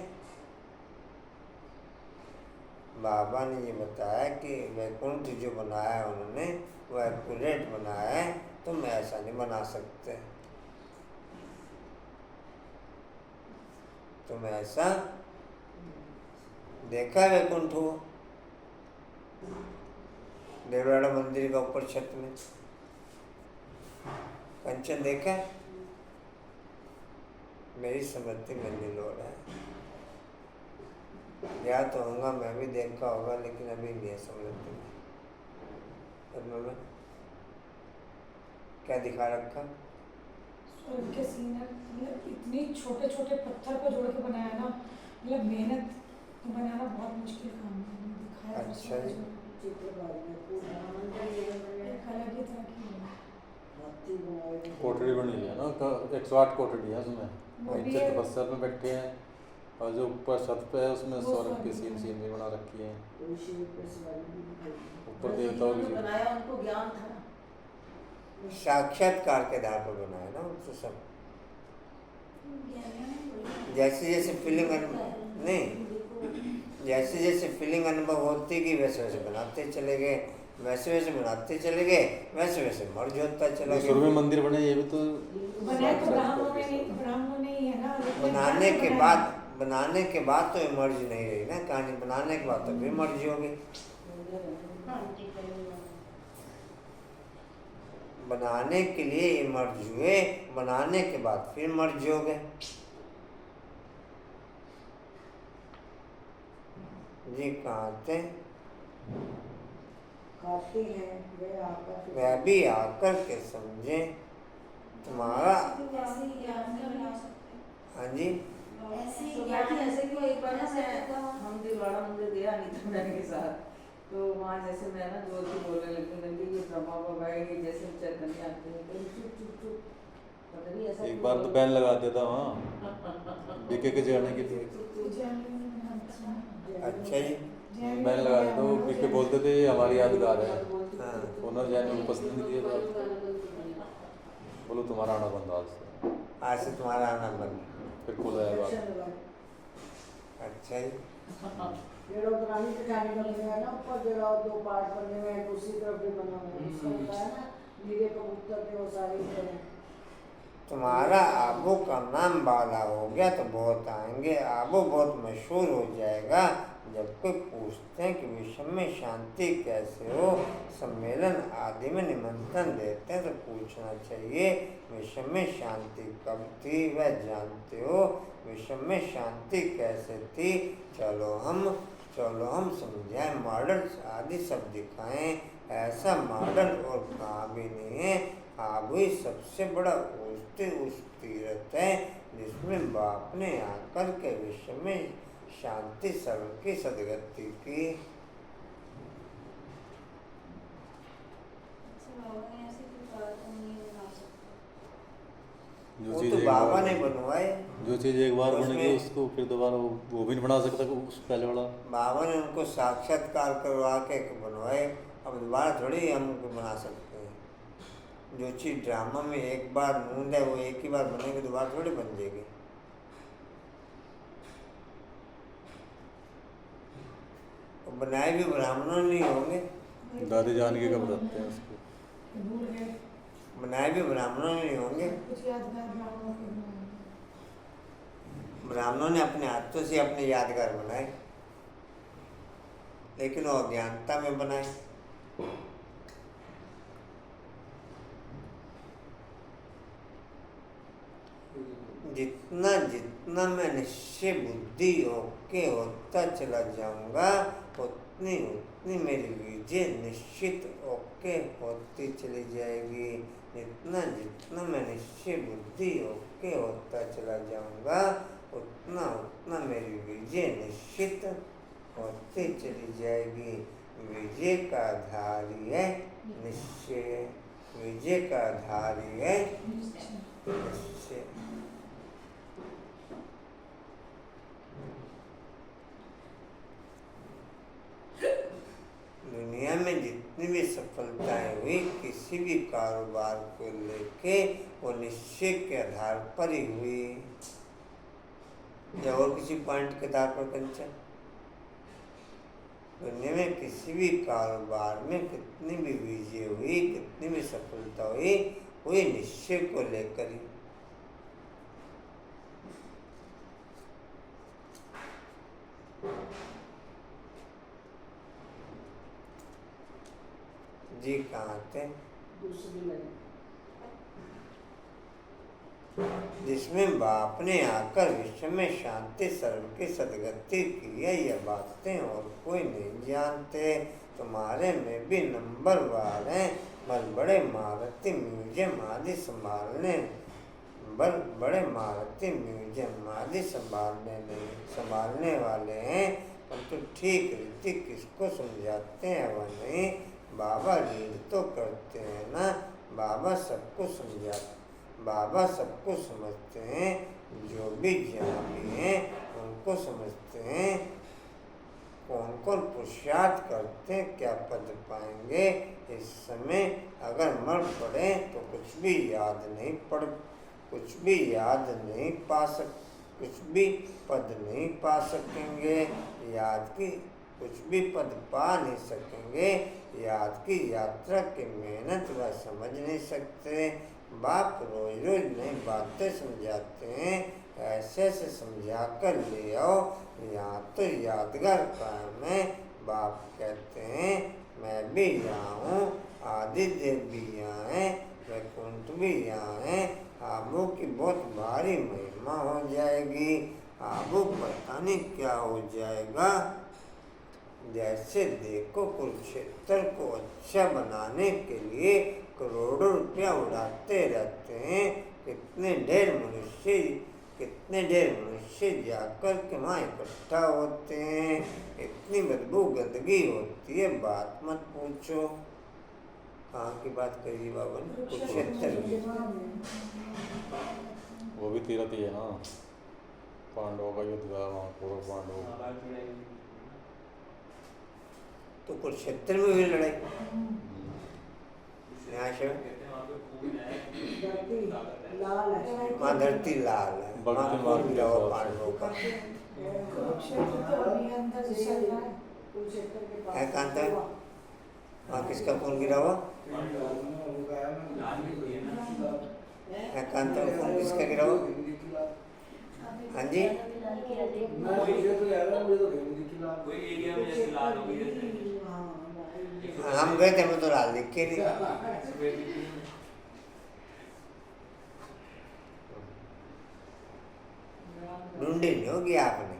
A: बाबा ने ये बताया कि वैकुंठ जो बनाया है उन्होंने वो एक्यूरेट बनाया है, तुम ऐसा नहीं बना सकते। तुम ऐसा देखा है वैकुंठ हो देवराड़ा मंदिर का ऊपर छत में कंचन देखा है? मेरी स्मृति में नहीं लो रहा है। या तो होगा, मैं भी देखा होगा, लेकिन अभी नहीं है स्मृति में। क्या दिखा रखा?
B: स्वर्ग के सीन है, मतलब इतने छोटे छोटे पत्थर को जोड़ के बनाया ना, मतलब मेहनत बनाना बहुत मुश्किल काम है। दिखाया
A: अच्छा जी।
B: एक अलग ही तरह की है।
D: कोठरी बनी है ना, 108 कोठरी है उसमें।
B: वो भी
D: नीचे
B: है।
D: तपस्या में बैठे हैं और जो ऊपर छत पे है उसमें स्वर्ग की सीन भी बना रखी है। ऊपर देवताओं की
E: बनाया, उनको ज्ञान था।
A: साक्षात्कार के आधार पर बनाया ना तो सब। जैसे जैसे फीलिंग नहीं, जैसे जैसे फीलिंग अनुभव होती गई वैसे वैसे बनाते चले गए। वैसे वैसे बनाते चले गए, वैसे वैसे मर्ज होता चला
D: जो शुरू में
A: गया।
D: मंदिर बने ये भी तो
B: बनाए तो ब्राह्मणों ने ही है ना, लेकिन
A: बनाने के
B: बनाए।
A: बाद बनाने के बाद तो ये मर्ज नहीं रही ना कहानी, बनाने के बाद तो फिर मर्ज हो गई।
B: हाँ, ठीक है।
A: बनाने के लिए ये मर्ज हुए, बनाने के बाद फिर मर्ज हो गए। जी कहाँ थे?
B: खाती है वे आकर
A: वह भी आकर के समझे तुम्हारा।
F: ऐसे ही ज्ञान का बना सकते हैं।
A: हाँ जी,
F: ऐसे ही
E: तो
F: ज्ञान
E: बाकी ऐसे क्यों एक बार ना
F: बना सकते हैं।
E: हम दिलवाड़ा मंदिर गया अनीता मैम के साथ, तो वहाँ जैसे मैं ना जोर से बोलने लगी, मैंने ये ब्रह्मा बाबा है, ये जैसे चैतन्य आते हैं, तो चुप चुप चुप, पता नहीं ऐसा
D: एक
E: क्यों
D: बार तो
E: बोल-
D: बैन लगा दिया था वहाँ बीके के जाने के लिए।
A: अच्छा जी।
D: बैन लगा दिया था, वो बीके बोलते थे ये हमारी यादगार है,
A: हाँ,
D: उन्होंने जाने को पसंद नहीं किया
E: कोई
D: था।
E: गाना बंद कर दिया।
D: बोलो तुम्हारा आना बंद आज से,
A: आज से तुम्हारा आना बंद।
D: फिर खुला है बात।
A: अच्छा जी।
B: जेड़ो पुरानी कहानी का बना है ना, ऊपर जेड़ा दो पार्ट बनने में दूसरी तरफ भी बना हुआ है, उसका होता है ना नीले कबूतर के वो सारे हैं।
A: तुम्हारा आबू का नाम बाला हो गया तो बहुत आएंगे, आबू बहुत मशहूर हो जाएगा। जब कोई पूछते हैं कि विश्व में शांति कैसे हो, सम्मेलन आदि में निमंत्रण देते हैं तो पूछना चाहिए विश्व में शांति कब थी, वह जानते हो? विश्व में शांति कैसे थी? चलो हम समझाएं, मॉडल आदि सब दिखाएं। ऐसा मॉडल और कहाँ भी नहीं है। आबू ही सबसे बड़ा उस तीर्थ है जिसमें बाप ने आकर के विश्व में शांति सर्व की सदगति की।
F: अच्छा, बाबा ने ऐसे कोई कार्टून नहीं बना सकते।
D: जो
A: वो
D: चीज़
A: तो
D: एक
A: बाबा
D: बार
A: ने बनवाए।
D: जो चीज़ एक बार
A: उसमें-
D: बनेगी उसको फिर दोबारा वो भी नहीं बना सकता उस पहले वाला।
A: बाबा ने उनको साक्षात्कार करवा के बनवाए, अब दोबारा थोड़ी हम उनको बना सकते हैं। जो चीज़ ड्रामा में एक बार मूंद है वो एक ही बार बनेगी, दोबारा थोड़ी बन जाएगी। और बनाए भी ब्राह्मणों नहीं होंगे,
D: दादी जान के कब बताते हैं उसको।
B: भूल गए
A: बनाए भी ब्राह्मणों नहीं होंगे।
B: कुछ यादगार ब्राह्मणों के बनाए।
A: ब्राह्मणों ने अपने हाथों से अपने यादगार बनाए, लेकिन वो अज्ञानता में बनाए। जितना जितना मैं निश्चय बुद्धि होके होता चला जाऊंगा, उतनी उतनी मेरी विजय निश्चित होके होती चली जाएगी। जितना जितना मैं निश्चय बुद्धि होके होता चला जाऊंगा, उतना उतना मेरी विजय निश्चित होती चली जाएगी। विजय का आधार ही है निश्चय, विजय का आधार ही है निश्चय। दुनिया में जितनी भी सफलताएं हुई किसी भी कारोबार को लेके वो निश्चय के आधार पर ही हुई, या और किसी पॉइंट के आधार पर कंचन? दुनिया में किसी भी कारोबार में कितनी भी विजय हुई, कितनी भी सफलता हुई, वही निश्चय को लेकर ही। जी कहाँ थे?
E: दूसरी लाइन।
A: जिसमें बाप ने आकर विश्व में शांति सर्व की सदगति की है, यह बातें और कोई नहीं जानते। तुम्हारे में भी नंबरवार हैं, बड़े महारथी म्यूजियम आदि संभालने, बड़े महारथी म्यूजियम आदि संभालने वाले हैं, परंतु ठीक रीति किसको समझाते हैं वह नहीं। बाबा रीड तो करते हैं ना, बाबा सबको समझाते, बाबा सबको समझते हैं, जो भी जहाँ भी हैं उनको समझते हैं। कौन कौन पुरुषार्थ करते हैं क्या पद पाएंगे। इस समय अगर मर पड़े तो कुछ भी याद नहीं कुछ भी पद नहीं पा सकेंगे। कुछ भी पद पा नहीं सकेंगे। याद की यात्रा की मेहनत वह समझ नहीं सकते। बाप रोज रोज नई बातें समझाते हैं, ऐसे ऐसे समझा कर ले आओ, यहाँ तो यादगार कायम है। बाप कहते हैं मैं भी यहाँ हूँ, आदि देव भी यहाँ है, वैकुंठ भी यहाँ है। आबू की बहुत भारी महिमा हो जाएगी। आबू पता नहीं क्या हो जाएगा। जैसे देखो कुरुक्षेत्र को अच्छा बनाने के लिए करोड़ों रुपया उड़ाते रहते हैं। कितने ढेर मनुष्य जाकर के वहाँ इकट्ठा होते हैं। इतनी बदबू गंदगी होती है, बात मत पूछो। कहाँ की बात करी बाबा ने? कुरुक्षेत्र की।
D: वो भी तीरथ ही है ना, पांडवों का युद्ध हुआ वहाँ, कौरव पांडवों।
C: महाभारत की लड़ाई।
A: तो कुरुक्षेत्र में हुई लड़ाई। यहाँ से
C: कहते हैं वहाँ पे खून है, ताकत है।
B: लाल है।
A: वहाँ धरती लाल है, वहाँ
D: भक्ति
A: खून
D: मार्ग
A: गिरा हुआ
D: के
A: पांडवों का
B: कुरुक्षेत्र तो अभी अंदर चल रहा है। कुरुक्षेत्र के पास
A: है। कांता वहाँ किसका खून गिरा हुआ
C: लाल भी कोई है ना।
A: है? कांता का खून किसका गिरा हुआ? हाँ जी।
C: कोई एरिया में जैसे लाल हो गई जैसे
A: हम गए थे, मैं तो लाल देख के नहीं। ढूंढी नहीं होगी आपने।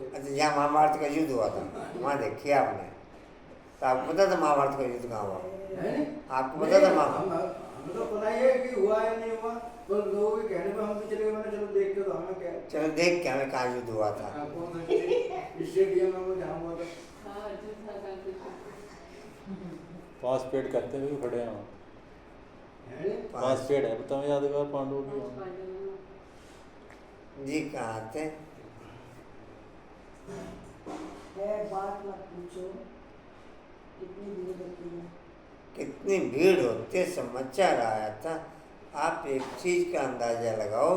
A: अच्छा, जहाँ महाभारत का युद्ध हुआ था वहाँ देखी आपने? तो आपको पता था महाभारत का युद्ध कहाँ हुआ? आपको पता था महाभारत?
G: तो पता ही है कि हुआ है नहीं हुआ, तो लोगों के कहने पे हम भी चले गए। मैंने चलो देख के, तो हमें क्या,
A: चलो देख के हमें कहाँ युद्ध हुआ था।
G: कौन सा स्टेडियम में वो जहाँ हुआ था।
E: हाँ अर्जुन था काफी।
D: 5 पेड़ कहते हुए खड़े हैं वहाँ।
G: है
D: 5 पेड़ है, बताओ यादगार पांडवों की वहाँ।
A: जी कहाँ थे?
B: बात मत पूछो, कितनी भीड़ होती है।
A: कितनी भीड़ होती है, समाचार आया था। आप एक चीज का अंदाजा लगाओ,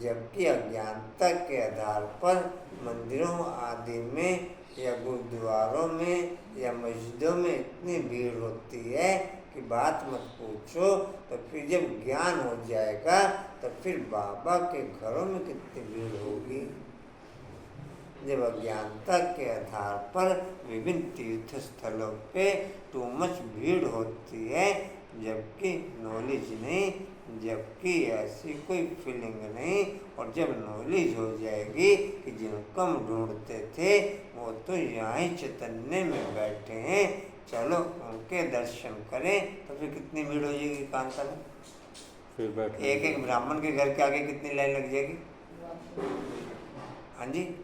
A: जबकि अज्ञानता के आधार पर मंदिरों आदि में या गुरुद्वारों में या मस्जिदों में इतनी भीड़ होती है कि बात मत पूछो। तो फिर जब ज्ञान हो जाएगा तो फिर बाबा के घरों में कितनी भीड़ होगी। जब अज्ञानता के आधार पर विभिन्न तीर्थ स्थलों पे टू मच भीड़ होती है, जबकि नॉलेज नहीं, जबकि ऐसी कोई फीलिंग नहीं। और जब नॉलेज हो जाएगी कि जिनको हम ढूंढते थे वो तो यहाँ ही चैतन्य में बैठे हैं, चलो उनके दर्शन करें, तो फिर कितनी भीड़ हो जाएगी कांता में।
D: फिर बैठ
A: एक एक ब्राह्मण के घर के आगे कितनी लाइन लग जाएगी? हाँ जी,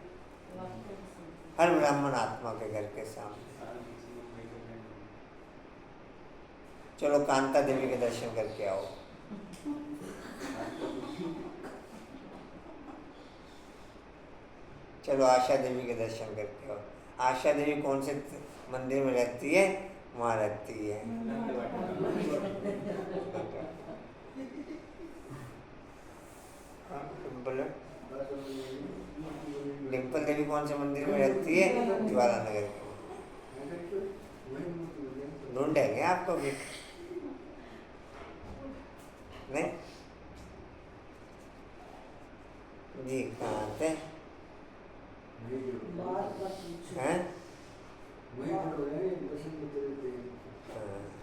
A: हर ब्राह्मण आत्मा के घर के सामने। चलो कांता देवी के दर्शन करके आओ। चलो आशा देवी के दर्शन करके आओ। आशा देवी कौन से मंदिर में रहती है? वहाँ रहती है। डिम्पल देवी कौन से मंदिर में रहती है? ज्वाला नगर के। ढूंढेंगे आपको भी नहीं जी। कहाँ थे?
B: बात मत पूछो।
A: हैं?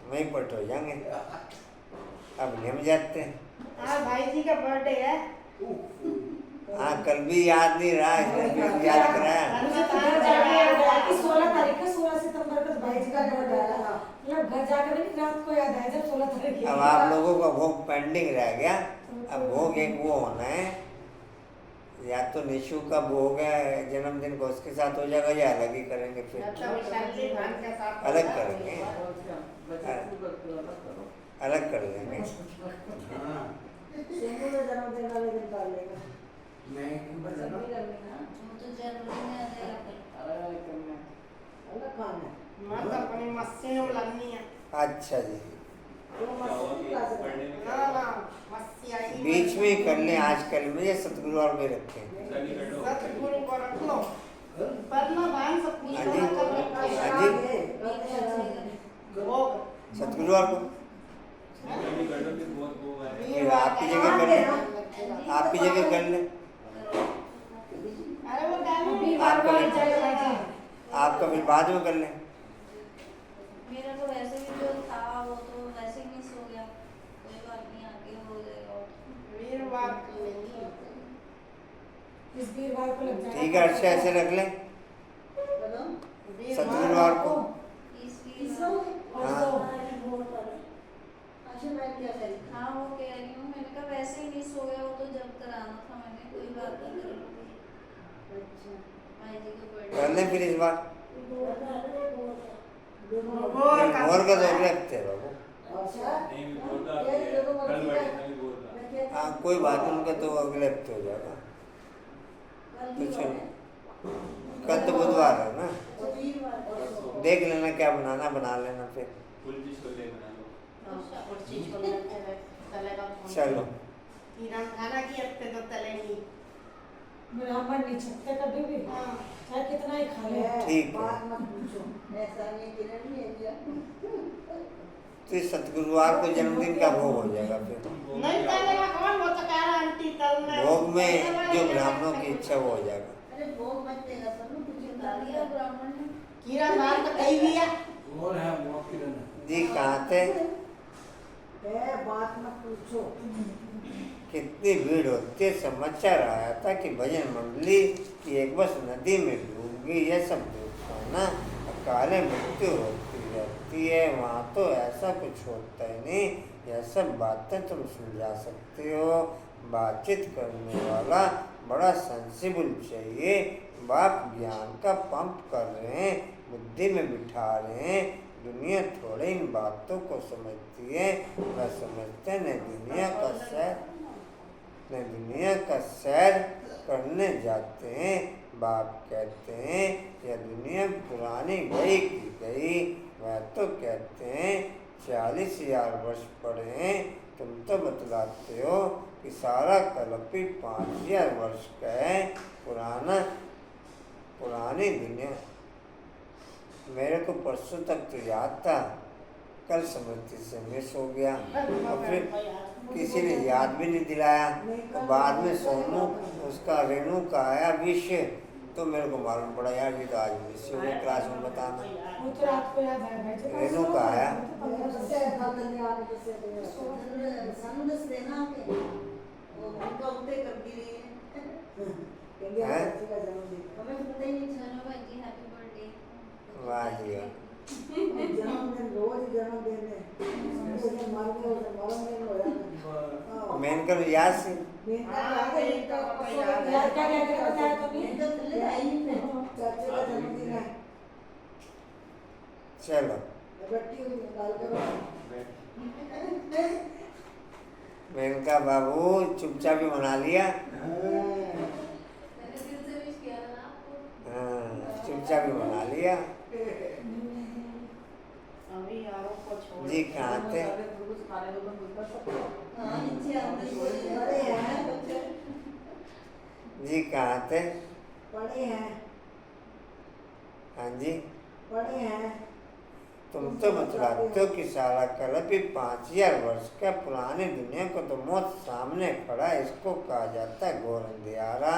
A: वहीं पट हो जाएंगे। अब नहीं हम जाते।
B: आज भाई जी का बर्थडे है।
A: हाँ, कल भी याद नहीं रहा, इसलिए भी हम याद कराया।
B: 16 तारीख का, 16 सितंबर को भाई जी का बर्थडे है। मतलब घर जाकर भी रात को याद आया जब 16 तारीख।
A: अब आप लोगों का भोग पेंडिंग रह गया। अब भोग एक वो होना है, या तो निशु का भोग है जन्मदिन को, उसके साथ हो जाएगा, या अलग ही करेंगे। फिर अलग करेंगे, अलग कर लेंगे।
B: जन्मदिन वाले दिन कर लेगा।
F: तो जनवरी में आ जाएगा।
B: अलग खाना है।
A: अच्छा जी,
B: वो मस्ती खा सकते हैं।
A: बीच में ही कर लें, आज कल में या सतगुरु और में रखें।
C: सभी कर लो।
B: लगा जाएगा जी।
A: आपका फिर बाद में कर लें।
F: मेरा तो वैसे भी जो था वो तो वैसे ही मिस हो गया, कोई बात नहीं, आगे हो जाएगा।
E: वीरवार को नहीं
B: इस वीरवार को लग जाएगा।
A: ठीक है, अच्छा ऐसे रख लें, शुक्रवार को।
F: हाँ वो कह रही हूँ, मैंने कहा वैसे ही मिस हो गया, वो तो जब कराना था मैंने, कोई बात नहीं कर लूँगी। भाई जी को बर्थडे
A: कर लें फिर इस बार।
E: बोर
A: और का तो रखते हैं बाबू।
C: नहीं भी बोल रहा है, कल बर्थडे में भी बोल रहा।
A: हाँ कोई बात नहीं, उनका तो अगले हफ्ते हो जाएगा। तो चलो, कल तो बुधवार है ना, देख लेना क्या बनाना, बना लेना फिर।
C: कुलची छोले बना लो।
A: चलो
E: खाना की हफ्ते तो तलेंगी।
B: मेरा मन नहीं छकते कभी भी, चाहे कितना ही खा ले।
A: ठीक है, तो इस सतगुरुवार को जन्मदिन का भोग हो जाएगा फिर।
E: नहीं तलेगा कौन, वो तो कह रहा आंटी तलना।
A: भोग में जो ब्राह्मणों की इच्छा वो हो जाएगा।
F: बता दिया ब्राह्मण ने।
E: कीरा मार तो कही भी है।
G: और है वो किरण
A: जी कहाँ थे?
B: बात मत पूछो।
A: कितनी भीड़ होती है, समाचार आया था कि भजन मंडली की एक बस नदी में डूब गई। यह सब देखना अकाले मृत्यु होती रहती है, वहाँ तो ऐसा कुछ होता ही नहीं। यह सब बातें तुम सुलझा सकते हो। बातचीत करने वाला बड़ा सेंसिबल चाहिए। बाप ज्ञान का पंप कर रहे हैं, बुद्धि में बिठा रहे हैं। दुनिया थोड़े इन बातों को समझती है, वह समझते न दुनिया का सैर करने जाते हैं। बाप कहते हैं यह दुनिया पुरानी गई की गई। वह तो कहते हैं 40,000 वर्ष पड़े हैं। तुम तो बतलाते हो कि सारा कल्प ही 5,000 वर्ष का है। पुरानी दुनिया। मेरे को परसों तक तो याद था, कल समझती से मिस हो गया, और फिर किसी ने याद भी नहीं दिलाया। और बाद में सोनू उसका रेणु का आया विषय, तो मेरे को मालूम पड़ा यार ये तो आज मिस हो गया क्लास में बताना।
B: वो तो रात को याद आया भाई।
A: रेणु का आया। हैं?
F: चलो भाई जी, हैप्पी बर्थडे।
A: वाह जी वाह। मेन कर याद से
B: यार क्या कहते हैं बताया तो नहीं।
A: चलो, मेनका बाबू चुपचाप ही मना लिया।
F: मैंने दिल से विश किया था ना आपको।
A: हाँ, चुपचाप ही मना लिया। जी कहाँ थे? जी कहाँ थे?
B: पढ़े हैं,
A: हाँ जी,
B: पढ़े हैं।
A: तुम तो बतलाते हो कि सारा कल्प ही 5,000 वर्ष का। पुरानी दुनिया को तो मौत सामने खड़ा है। इसको कहा जाता है घोर अंधियारा।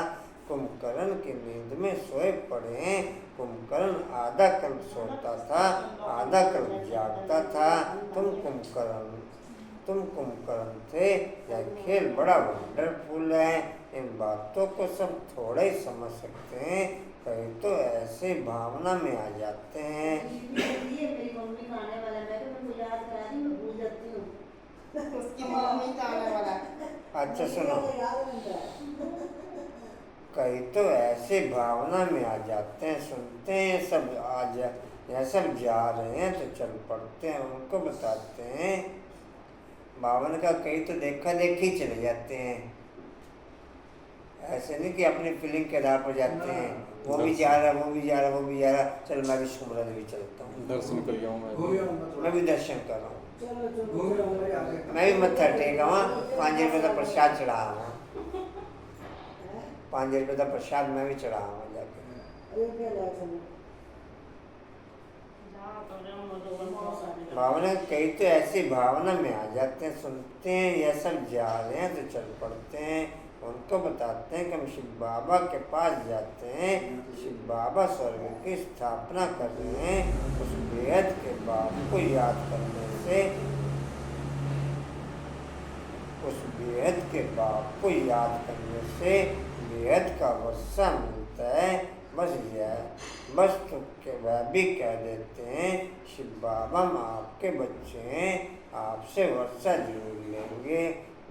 A: कुंभकर्ण की नींद में सोए पड़े हैं। कुंभकर्ण आधा कल्प सोता था, आधा कल्प जागता था। तुम कुंभकर्ण थे। यह खेल बड़ा वंडरफुल है। इन बातों को सब थोड़ा ही समझ सकते हैं, कई तो ऐसे भावना में आ जाते हैं।
B: मेरी मम्मी का आने वाला है, मैं तो याद करा दी, मैं भूल जाती हूँ।
E: उसकी मम्मी का आने वाला है।
A: अच्छा सुनो, कई तो ऐसे भावना में आ जाते हैं, सुनते हैं सब आज यह सब जा रहे हैं तो चल पड़ते हैं, उनको बताते हैं। भावना का कई तो देखा देखी चले जाते हैं। ऐसे नहीं कि अपनी फीलिंग के आधार पर जाते हैं, वो भी जा रहा, वो भी जा रहा, वो भी जा रहा, चल मैं भी सुमरा देवी चलता हूँ।
D: दर्शन कर गया हूँ
A: मैं भी दर्शन कर रहा हूँ। मैं भी मत्था टेका वहाँ 5 रुपये का प्रसाद चढ़ा वहाँ, 5 रुपये का प्रसाद मैं भी चढ़ा वहाँ जाके। भावना कई तो ऐसी भावना में आ जाते हैं, सुनते हैं यह सब जा रहे हैं तो चल पड़ते हैं। उनको बताते हैं कि हम शिव बाबा के पास जाते हैं। शिव बाबा स्वर्ग की स्थापना कर रहे हैं। उस बेहद के बाप को याद करने से, उस बेहद के बाप को याद करने से बेहद का वर्षा मिलता है। बस तो वह भी कह देते हैं शिव बाबा हम आपके बच्चे हैं, आपसे वर्षा जरूर लेंगे,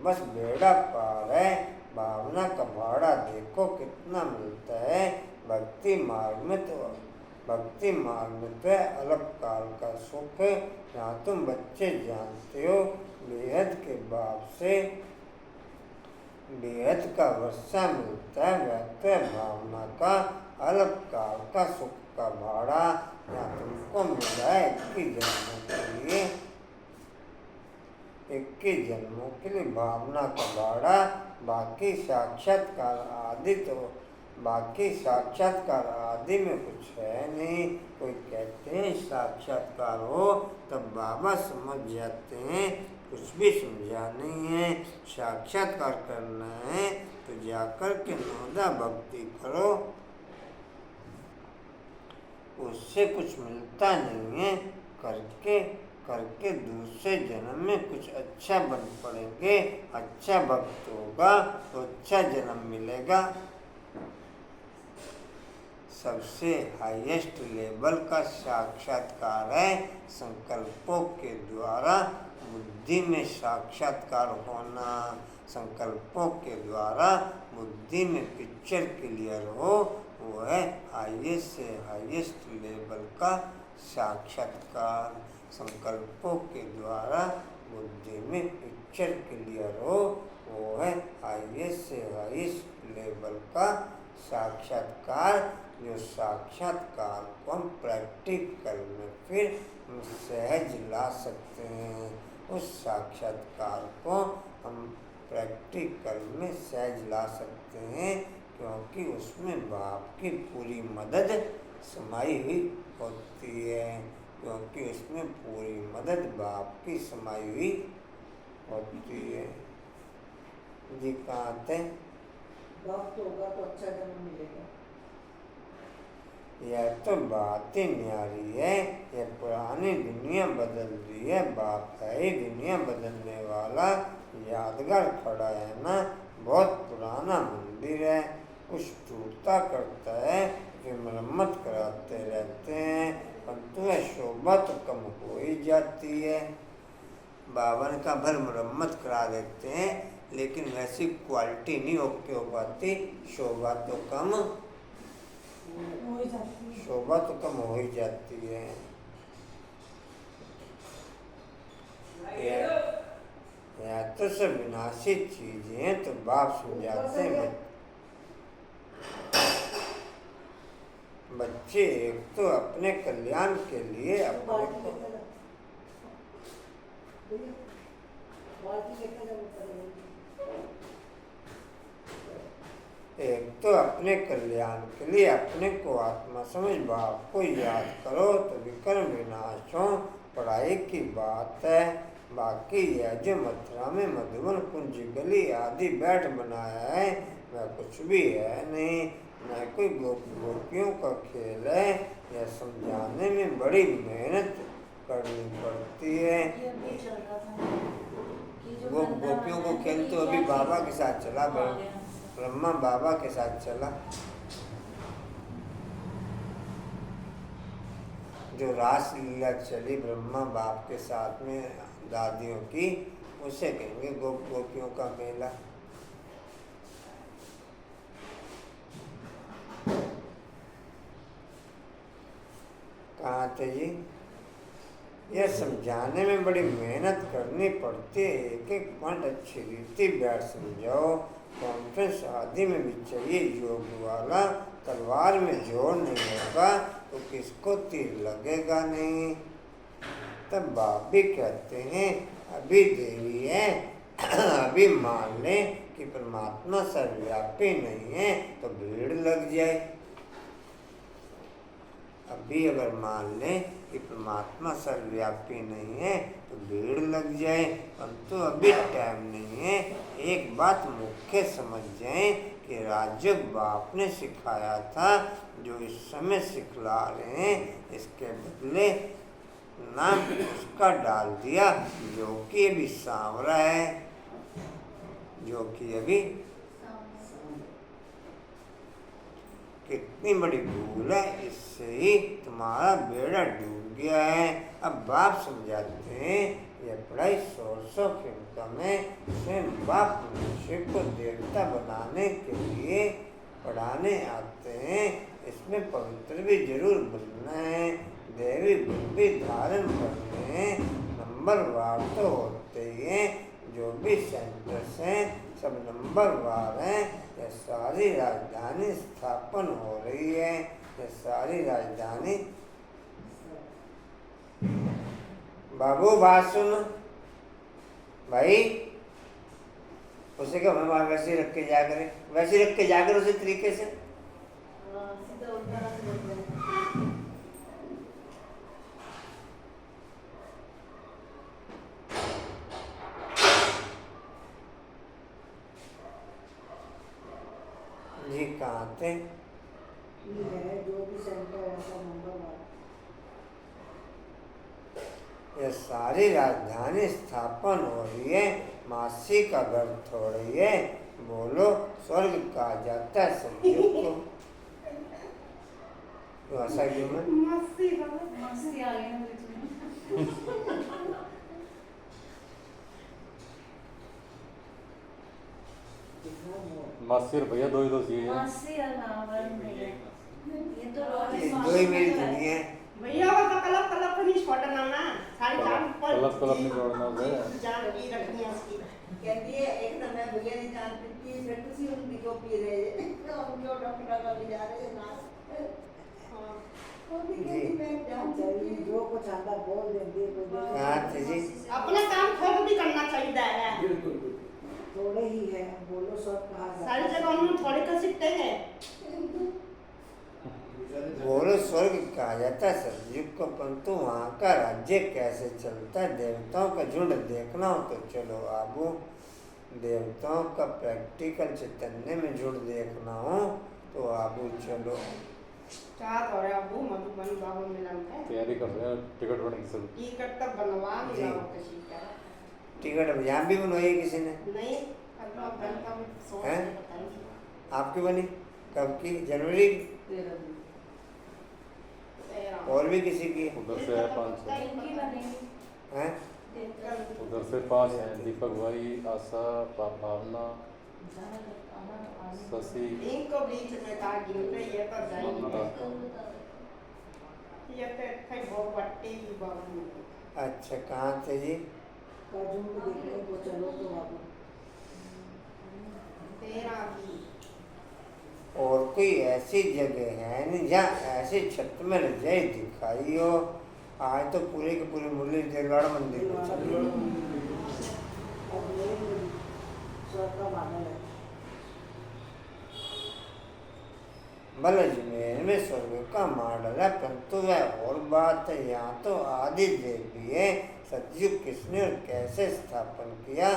A: बस बेड़ा पार है। भावना का भाड़ा देखो कितना मिलता है। भक्ति मार्ग में तो अलग काल का सुख, यहाँ तुम बच्चे जानते हो बेहद के बाप से बेहद का वर्षा मिलता है। वह तो भावना का अलग काल का सुख का भाड़ा यहाँ तुमको मिला है 21 जन्मों के लिए, 21 जन्मों के लिए भावना का भाड़ा। बाकी साक्षात्कार आदि में कुछ है नहीं। कोई कहते हैं साक्षात्कार हो तब बाबा समझ जाते हैं, कुछ भी समझा नहीं है। साक्षात्कार करना है तो जाकर के नौदा भक्ति करो, उससे कुछ मिलता नहीं है। करके दूसरे जन्म में कुछ अच्छा बन पड़ेंगे, अच्छा भक्त होगा तो अच्छा जन्म मिलेगा। सबसे हाईएस्ट लेवल का साक्षात्कार है संकल्पों के द्वारा बुद्धि में साक्षात्कार होना। संकल्पों के द्वारा बुद्धि में पिक्चर क्लियर हो, वो है हाईएस्ट से हाईएस्ट लेवल का साक्षात्कार। संकल्पों के द्वारा बुद्धि में पिक्चर क्लियर हो, वो है हाईएस्ट से हाईएस्ट लेवल का साक्षात्कार। जो साक्षात्कार को हम प्रैक्टिकल में फिर सहज ला सकते हैं। उस साक्षात्कार को हम प्रैक्टिकल में सहज ला सकते हैं, क्योंकि उसमें बाप की पूरी मदद समाई हुई होती है। क्योंकि उसमें पूरी मदद बाप की समाई हुई होती है। जी कहाँ थे?
G: वक्त होगा तो अच्छा जन्म मिलेगा।
A: यह तो बात ही न्यारी है। यह पुरानी दुनिया बदल रही है, बाप है ही दुनिया बदलने वाला। यादगार खड़ा है ना, बहुत पुराना मंदिर है, कुछ टूटता करता है, फिर मरम्मत कराते रहते हैं, परंतु वह शोभा तो कम हो ही जाती है। बाबा ने कहा भर मरम्मत करा देते हैं, लेकिन वैसी क्वालिटी नहीं हो पाती, शोभा तो कम हो ही जाती है। या तो सब विनाशी चीजें हैं, तो बाप समझाते हैं बच्चे एक तो अपने कल्याण के लिए अपने कल्याण के लिए अपने को आत्मा समझ बाप को याद करो तो विकर्म विनाश हो। पढ़ाई की बात है। बाकी यह जो मथुरा में मधुबन कुंज गली आदि बैठ बनाया है वह कुछ भी है नहीं, न कोई गोपियों का खेल है। यह समझाने में बड़ी मेहनत करनी पड़ती है। गोपियों को खेल तो अभी बाबा के साथ चला, ब्रह्मा बाबा के साथ चला। जो रास लीला चली ब्रह्मा बाप के साथ में दादियों की, उसे कहेंगे गोपियों का मेला। कहाँ थे जी? यह समझाने में बड़ी मेहनत करनी पड़ती है। एक एक पॉइंट अच्छी रीति बैठ समझाओ। कॉन्फ्रेंस आदि में भी चाहिए योग वाला। तलवार में जोर नहीं होगा तो किसको तीर लगेगा नहीं। तब बाप भी कहते हैं अभी देरी है, अभी मान लें कि परमात्मा सर्वव्यापी नहीं है तो भीड़ लग जाए। अभी अगर मान लें कि परमात्मा सर्वव्यापी नहीं है तो भीड़ लग जाए, परंतु अभी टाइम नहीं है। एक बात मुख्य समझ जाएं कि राजयोग बाप ने सिखाया था जो इस समय सिखला रहे हैं, इसके बदले नाम उसका डाल दिया जो कि अभी सांवरा है, जो कि अभी कितनी बड़ी भूल है, इससे ही तुम्हारा बेड़ा डूब गया है। अब बाप समझाते हैं यह पढ़ाई सोर्सों की इनकम है, स्वयं बाप मनुष्य को देवता बनाने के लिए पढ़ाने आते हैं। इसमें पवित्र भी जरूर बनना है, देवी गुण भी धारण करने हैं, नंबरवार तो होते ही हैं, जो भी सेंटर्स हैं सब नंबरवार हैं। यह सारी राजधानी स्थापन हो रही है, यह सारी राजधानी। बाबू बात सुन भाई, उसे क्या मैं वैसे ही रख के जा करे, वैसे रख के जाकर उसी तरीके से।
F: सीधा उल्टा रख देते हैं।
A: जी कहाँ थे?
B: ये है जो भी सेंटर है सब नंबर 1।
A: यह सारी राजधानी स्थापन हो रही है, मासी का घर थोड़ी है, बोलो स्वर्ग कहा जाता है संयोग को। तो ऐसा क्यों है?
F: मस्ती आ गई ना बीच में।
D: मासी और भैया दो ही दो चाहिए।
F: मासी और नावर नहीं है। ये तो
A: ये दो ही मेरी दुनिया है।
H: भैया वो तो कलप कलप नहीं छोड़ना ना, सारी जान पर
D: कलप कलप नहीं छोड़ना है।
H: जान की रखनी है उसकी।
I: कहती है एक समय भैया ने जान पीती है, फिर किसी उनकी को पी रहे हैं, हम जो डॉक्टर का ले जा रहे हैं ना। हाँ, वो भी कहती मैं जान
B: चाहिए जो कुछ आता बोल देंगे कोई
A: हाँ जी,
H: अपना काम खुद भी करना चाहिए है।
G: बिल्कुल बिल्कुल।
B: थोड़े ही है, बोलो सब कहा
H: सारी जगह हम थोड़े कर सकते हैं।
A: बोलो स्वर्ग कहा जाता है सतयुग को, परंतु वहाँ का राज्य कैसे चलता है? देवताओं का झुंड देखना हो तो चलो आबू, देवताओं का प्रैक्टिकल चैतन्य में झुंड देखना हो तो आबू चलो।
H: क्या तो रे अबू मधुबन बाबा मिलन है।
D: तैयारी कर रहे हैं टिकट बनने की सब।
H: टिकट तक बनवा
A: जी।
H: लिया किसी का।
A: टिकट अब यहाँ भी बनवाई है किसी ने?
H: नहीं, अपना बनता में सोच
A: हैं?
H: के बताइए।
A: आपकी बनी कब की? जनवरी की?
H: 13
A: और भी किसी की?
D: उधर से है 5
F: इनकी बनेगी।
A: हैं?
D: उधर से 5 हैं, दीपक भाई, आशा, भावना, शशि,
H: इनको बीच में का गिनते ये तो जाएंगे।
D: ममता।
H: ये तो कई बहुत पट्टी की बाबू।
A: अच्छा कहाँ थे जी?
B: काजू को देखने को चलो तो बाबू।
H: 13 की।
A: और कोई ऐसी जगह है नहीं जहाँ ऐसी छत में रजाई दिखाई हो? आज तो पूरे के पूरे मुरली देवगढ़ मंदिर में चल रहे हो।
B: अब मेरे स्वर्ग का बादल है।
A: भले अजमेर में स्वर्ग का मॉडल है, परंतु वह और बात है। यहाँ तो आदि देवी है। सतयुग किसने और कैसे स्थापन किया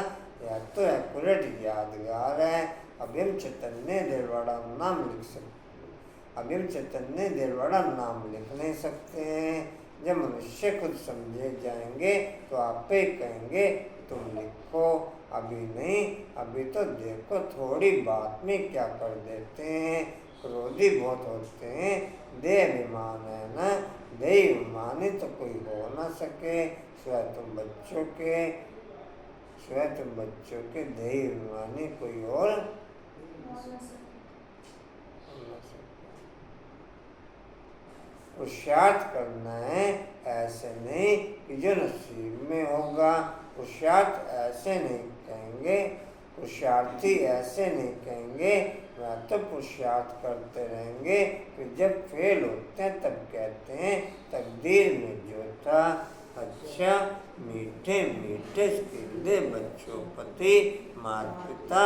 A: यह तो एक्यूरेट यादगार है। अभी हम चैतन्य देववाड़ा नाम लिख सकते, अभी हम चैतन्य देववाड़ा नाम लिख नहीं सकते हैं। जब मनुष्य खुद समझे जाएंगे तो आप ही कहेंगे तुम लिखो, अभी नहीं। अभी तो देखो थोड़ी बात में क्या कर देते हैं, क्रोधी बहुत होते हैं। देह अभिमान है ना, देह अभिमानी तो कोई हो ना सके, स्वयं तुम बच्चों के देह अभिमानी कोई और पुरुषार्थ करना है, ऐसे नहीं कि जो नसीब में होगा। पुरुषार्थ ऐसे नहीं कहेंगे, पुरुषार्थी ऐसे नहीं कहेंगे, वह तो पुरुषार्थ करते रहेंगे। फिर जब फेल होते हैं तब कहते हैं तकदीर में जो था। अच्छा मीठे मीठे स्किल्दे बच्चों पति माता पिता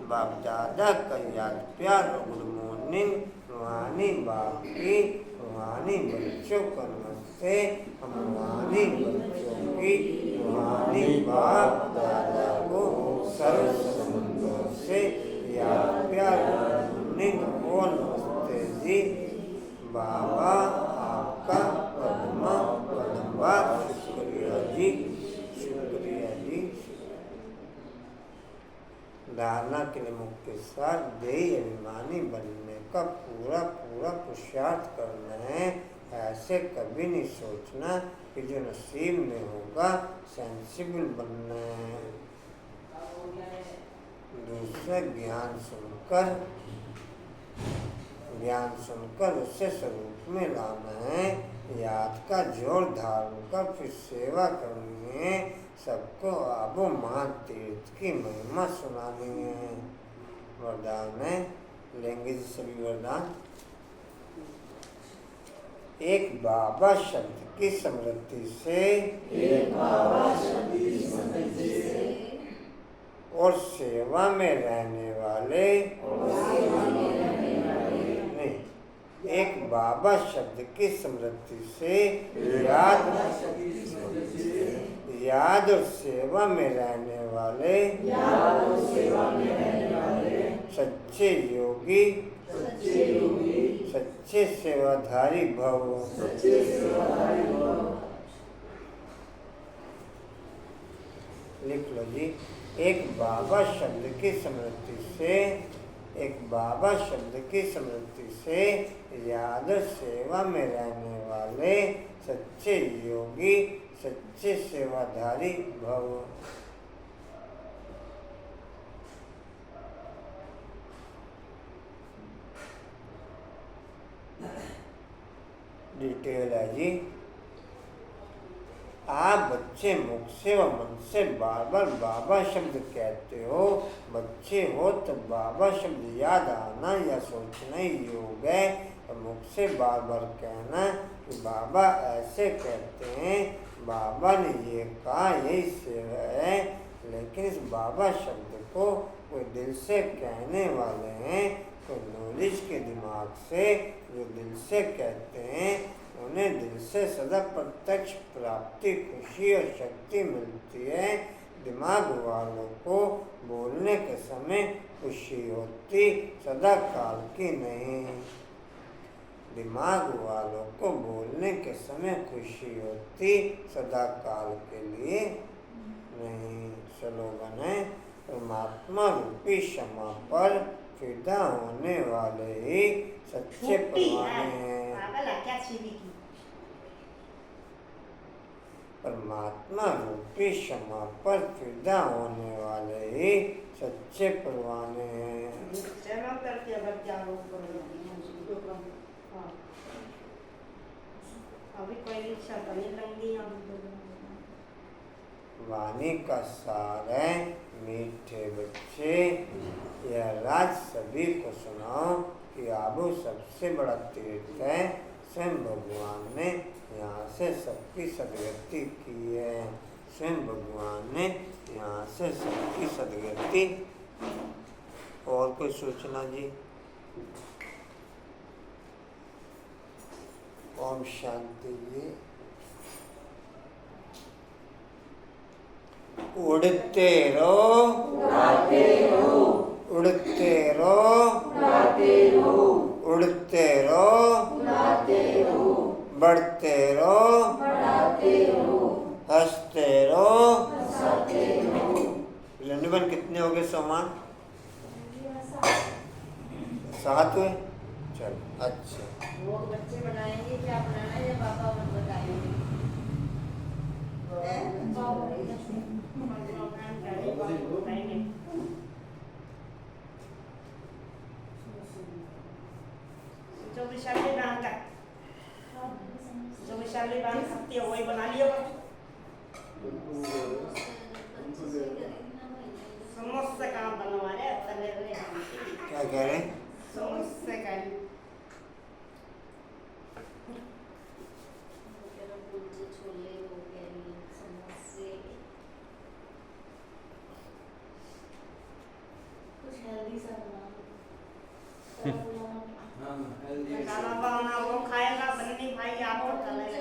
A: बाप दादा का याद प्यार और गुड मॉर्निंग। रूहानी बाप की रूहानी बच्चों को नमस्ते। हम रूहानी बच्चों की रूहानी बाप दादा को सर्व संबंधों से याद प्यार गुड मॉर्निंग और नमस्ते जी। बाबा आपका पद्मा शुक्रिया जी, शुक्रिया जी। धारणा के लिए मुख्य साथ देही अभिमानी बनने का पूरा पुरुषार्थ करना है। ऐसे कभी नहीं सोचना कि जो नसीब में होगा सेंसिबल बनना है। दूसरा ज्ञान सुनकर उसे स्वरूप में लाना है। याद का जोर धारण कर फिर सेवा करनी है। सबको आबो मान तीर्थ की महिमा सुनानी है। वरदान है, लेंगे जी सभी वरदान। एक बाबा शब्द की समृद्धि से और सेवा में रहने वाले नहीं, एक बाबा शब्द की समृद्धि से याद और सेवा में रहने वाले सच्चे योगी सच्चे सेवाधारी भव। लिख लो जी। एक बाबा शब्द की समृद्धि से याद और सेवा में रहने वाले सच्चे योगी सच्चे सेवाधारी भव। डिटेल है जी। आप बच्चे मुख से व मन से बार बार बाबा शब्द कहते हो। बच्चे हो तो बाबा शब्द याद आना या सोचना ही योग है। तो मुख से बार बार कहना कि बाबा ऐसे कहते हैं, बाबा ने ये कहा, यही सेवा है। लेकिन इस बाबा शब्द को कोई दिल से कहने वाले हैं, कोई नॉलेज के दिमाग से जो दिल से कहते हैं, उन्हें दिल से सदा प्रत्यक्ष प्राप्ति, खुशी और शक्ति मिलती है। दिमाग वालों को बोलने के समय खुशी होती, सदा काल की नहीं। दिमाग वालों को बोलने के समय खुशी होती, सदा काल के लिए नहीं। स्लोगन है, परमात्मा रूपी क्षमा पर फिदा होने वाले ही सच्चे परवाने हैं। परमात्मा रूपी क्षमा पर फिदा होने वाले ही सच्चे परवाने हैं।
H: अभी कोई इच्छा तो नहीं लगी।
A: वाणी का सार है, मीठे बच्चे यह राज सभी को सुनाओ कि आबू सबसे बड़ा तीर्थ है। स्वयं भगवान ने यहाँ से सबकी सदगति की है। स्वयं भगवान ने यहाँ से सबकी सदगति। और कोई सूचना जी? ओम शांति जी। उड़ते रहो, उड़ते रहो, उड़ते रहो, बढ़ते रहो, हंसते रहो। लंडन कितने हो गए सोमान? 7 हुए। चलो अच्छा।
I: वो बच्चे बनाएंगे, क्या बनाना है या पापा बताएंगे?
H: जो विशाली बांध सकती है वही बना लियो। समोसे कहाँ बनवा रहे तले रहे?
A: क्या कह रहे हैं?
H: समोसे का
F: छोले हो गए, समोसे, कुछ हेल्दी सा
H: खाना बनाना वो खाएगा, बननी भाई आपको चलेगा।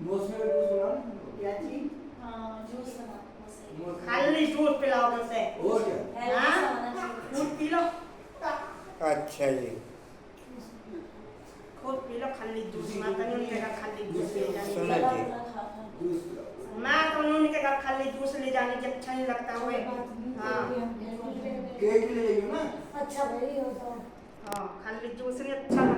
G: मौसमी का जूस बना।
I: क्या चीज?
F: हाँ जूस बना।
H: खाली जूस पिलाओगे उसे।
G: और क्या?
F: हेल्दी सा होना चाहिए।
A: अच्छा जी।
H: खूब पी लो खाली जूस, मैं तो उनके घर खाली जूस ले जाने
A: सुनो
B: गला
A: जी।
B: गला खा खा
G: जूस पिलाओ।
H: मैं तो उनके घर खाली जूस ले जाने की अच्छा नहीं लगता हुए। हाँ
G: केक ले जाइयो ना।
B: अच्छा भाई हो तो
H: हाँ खाली जूस नहीं अच्छा लगता।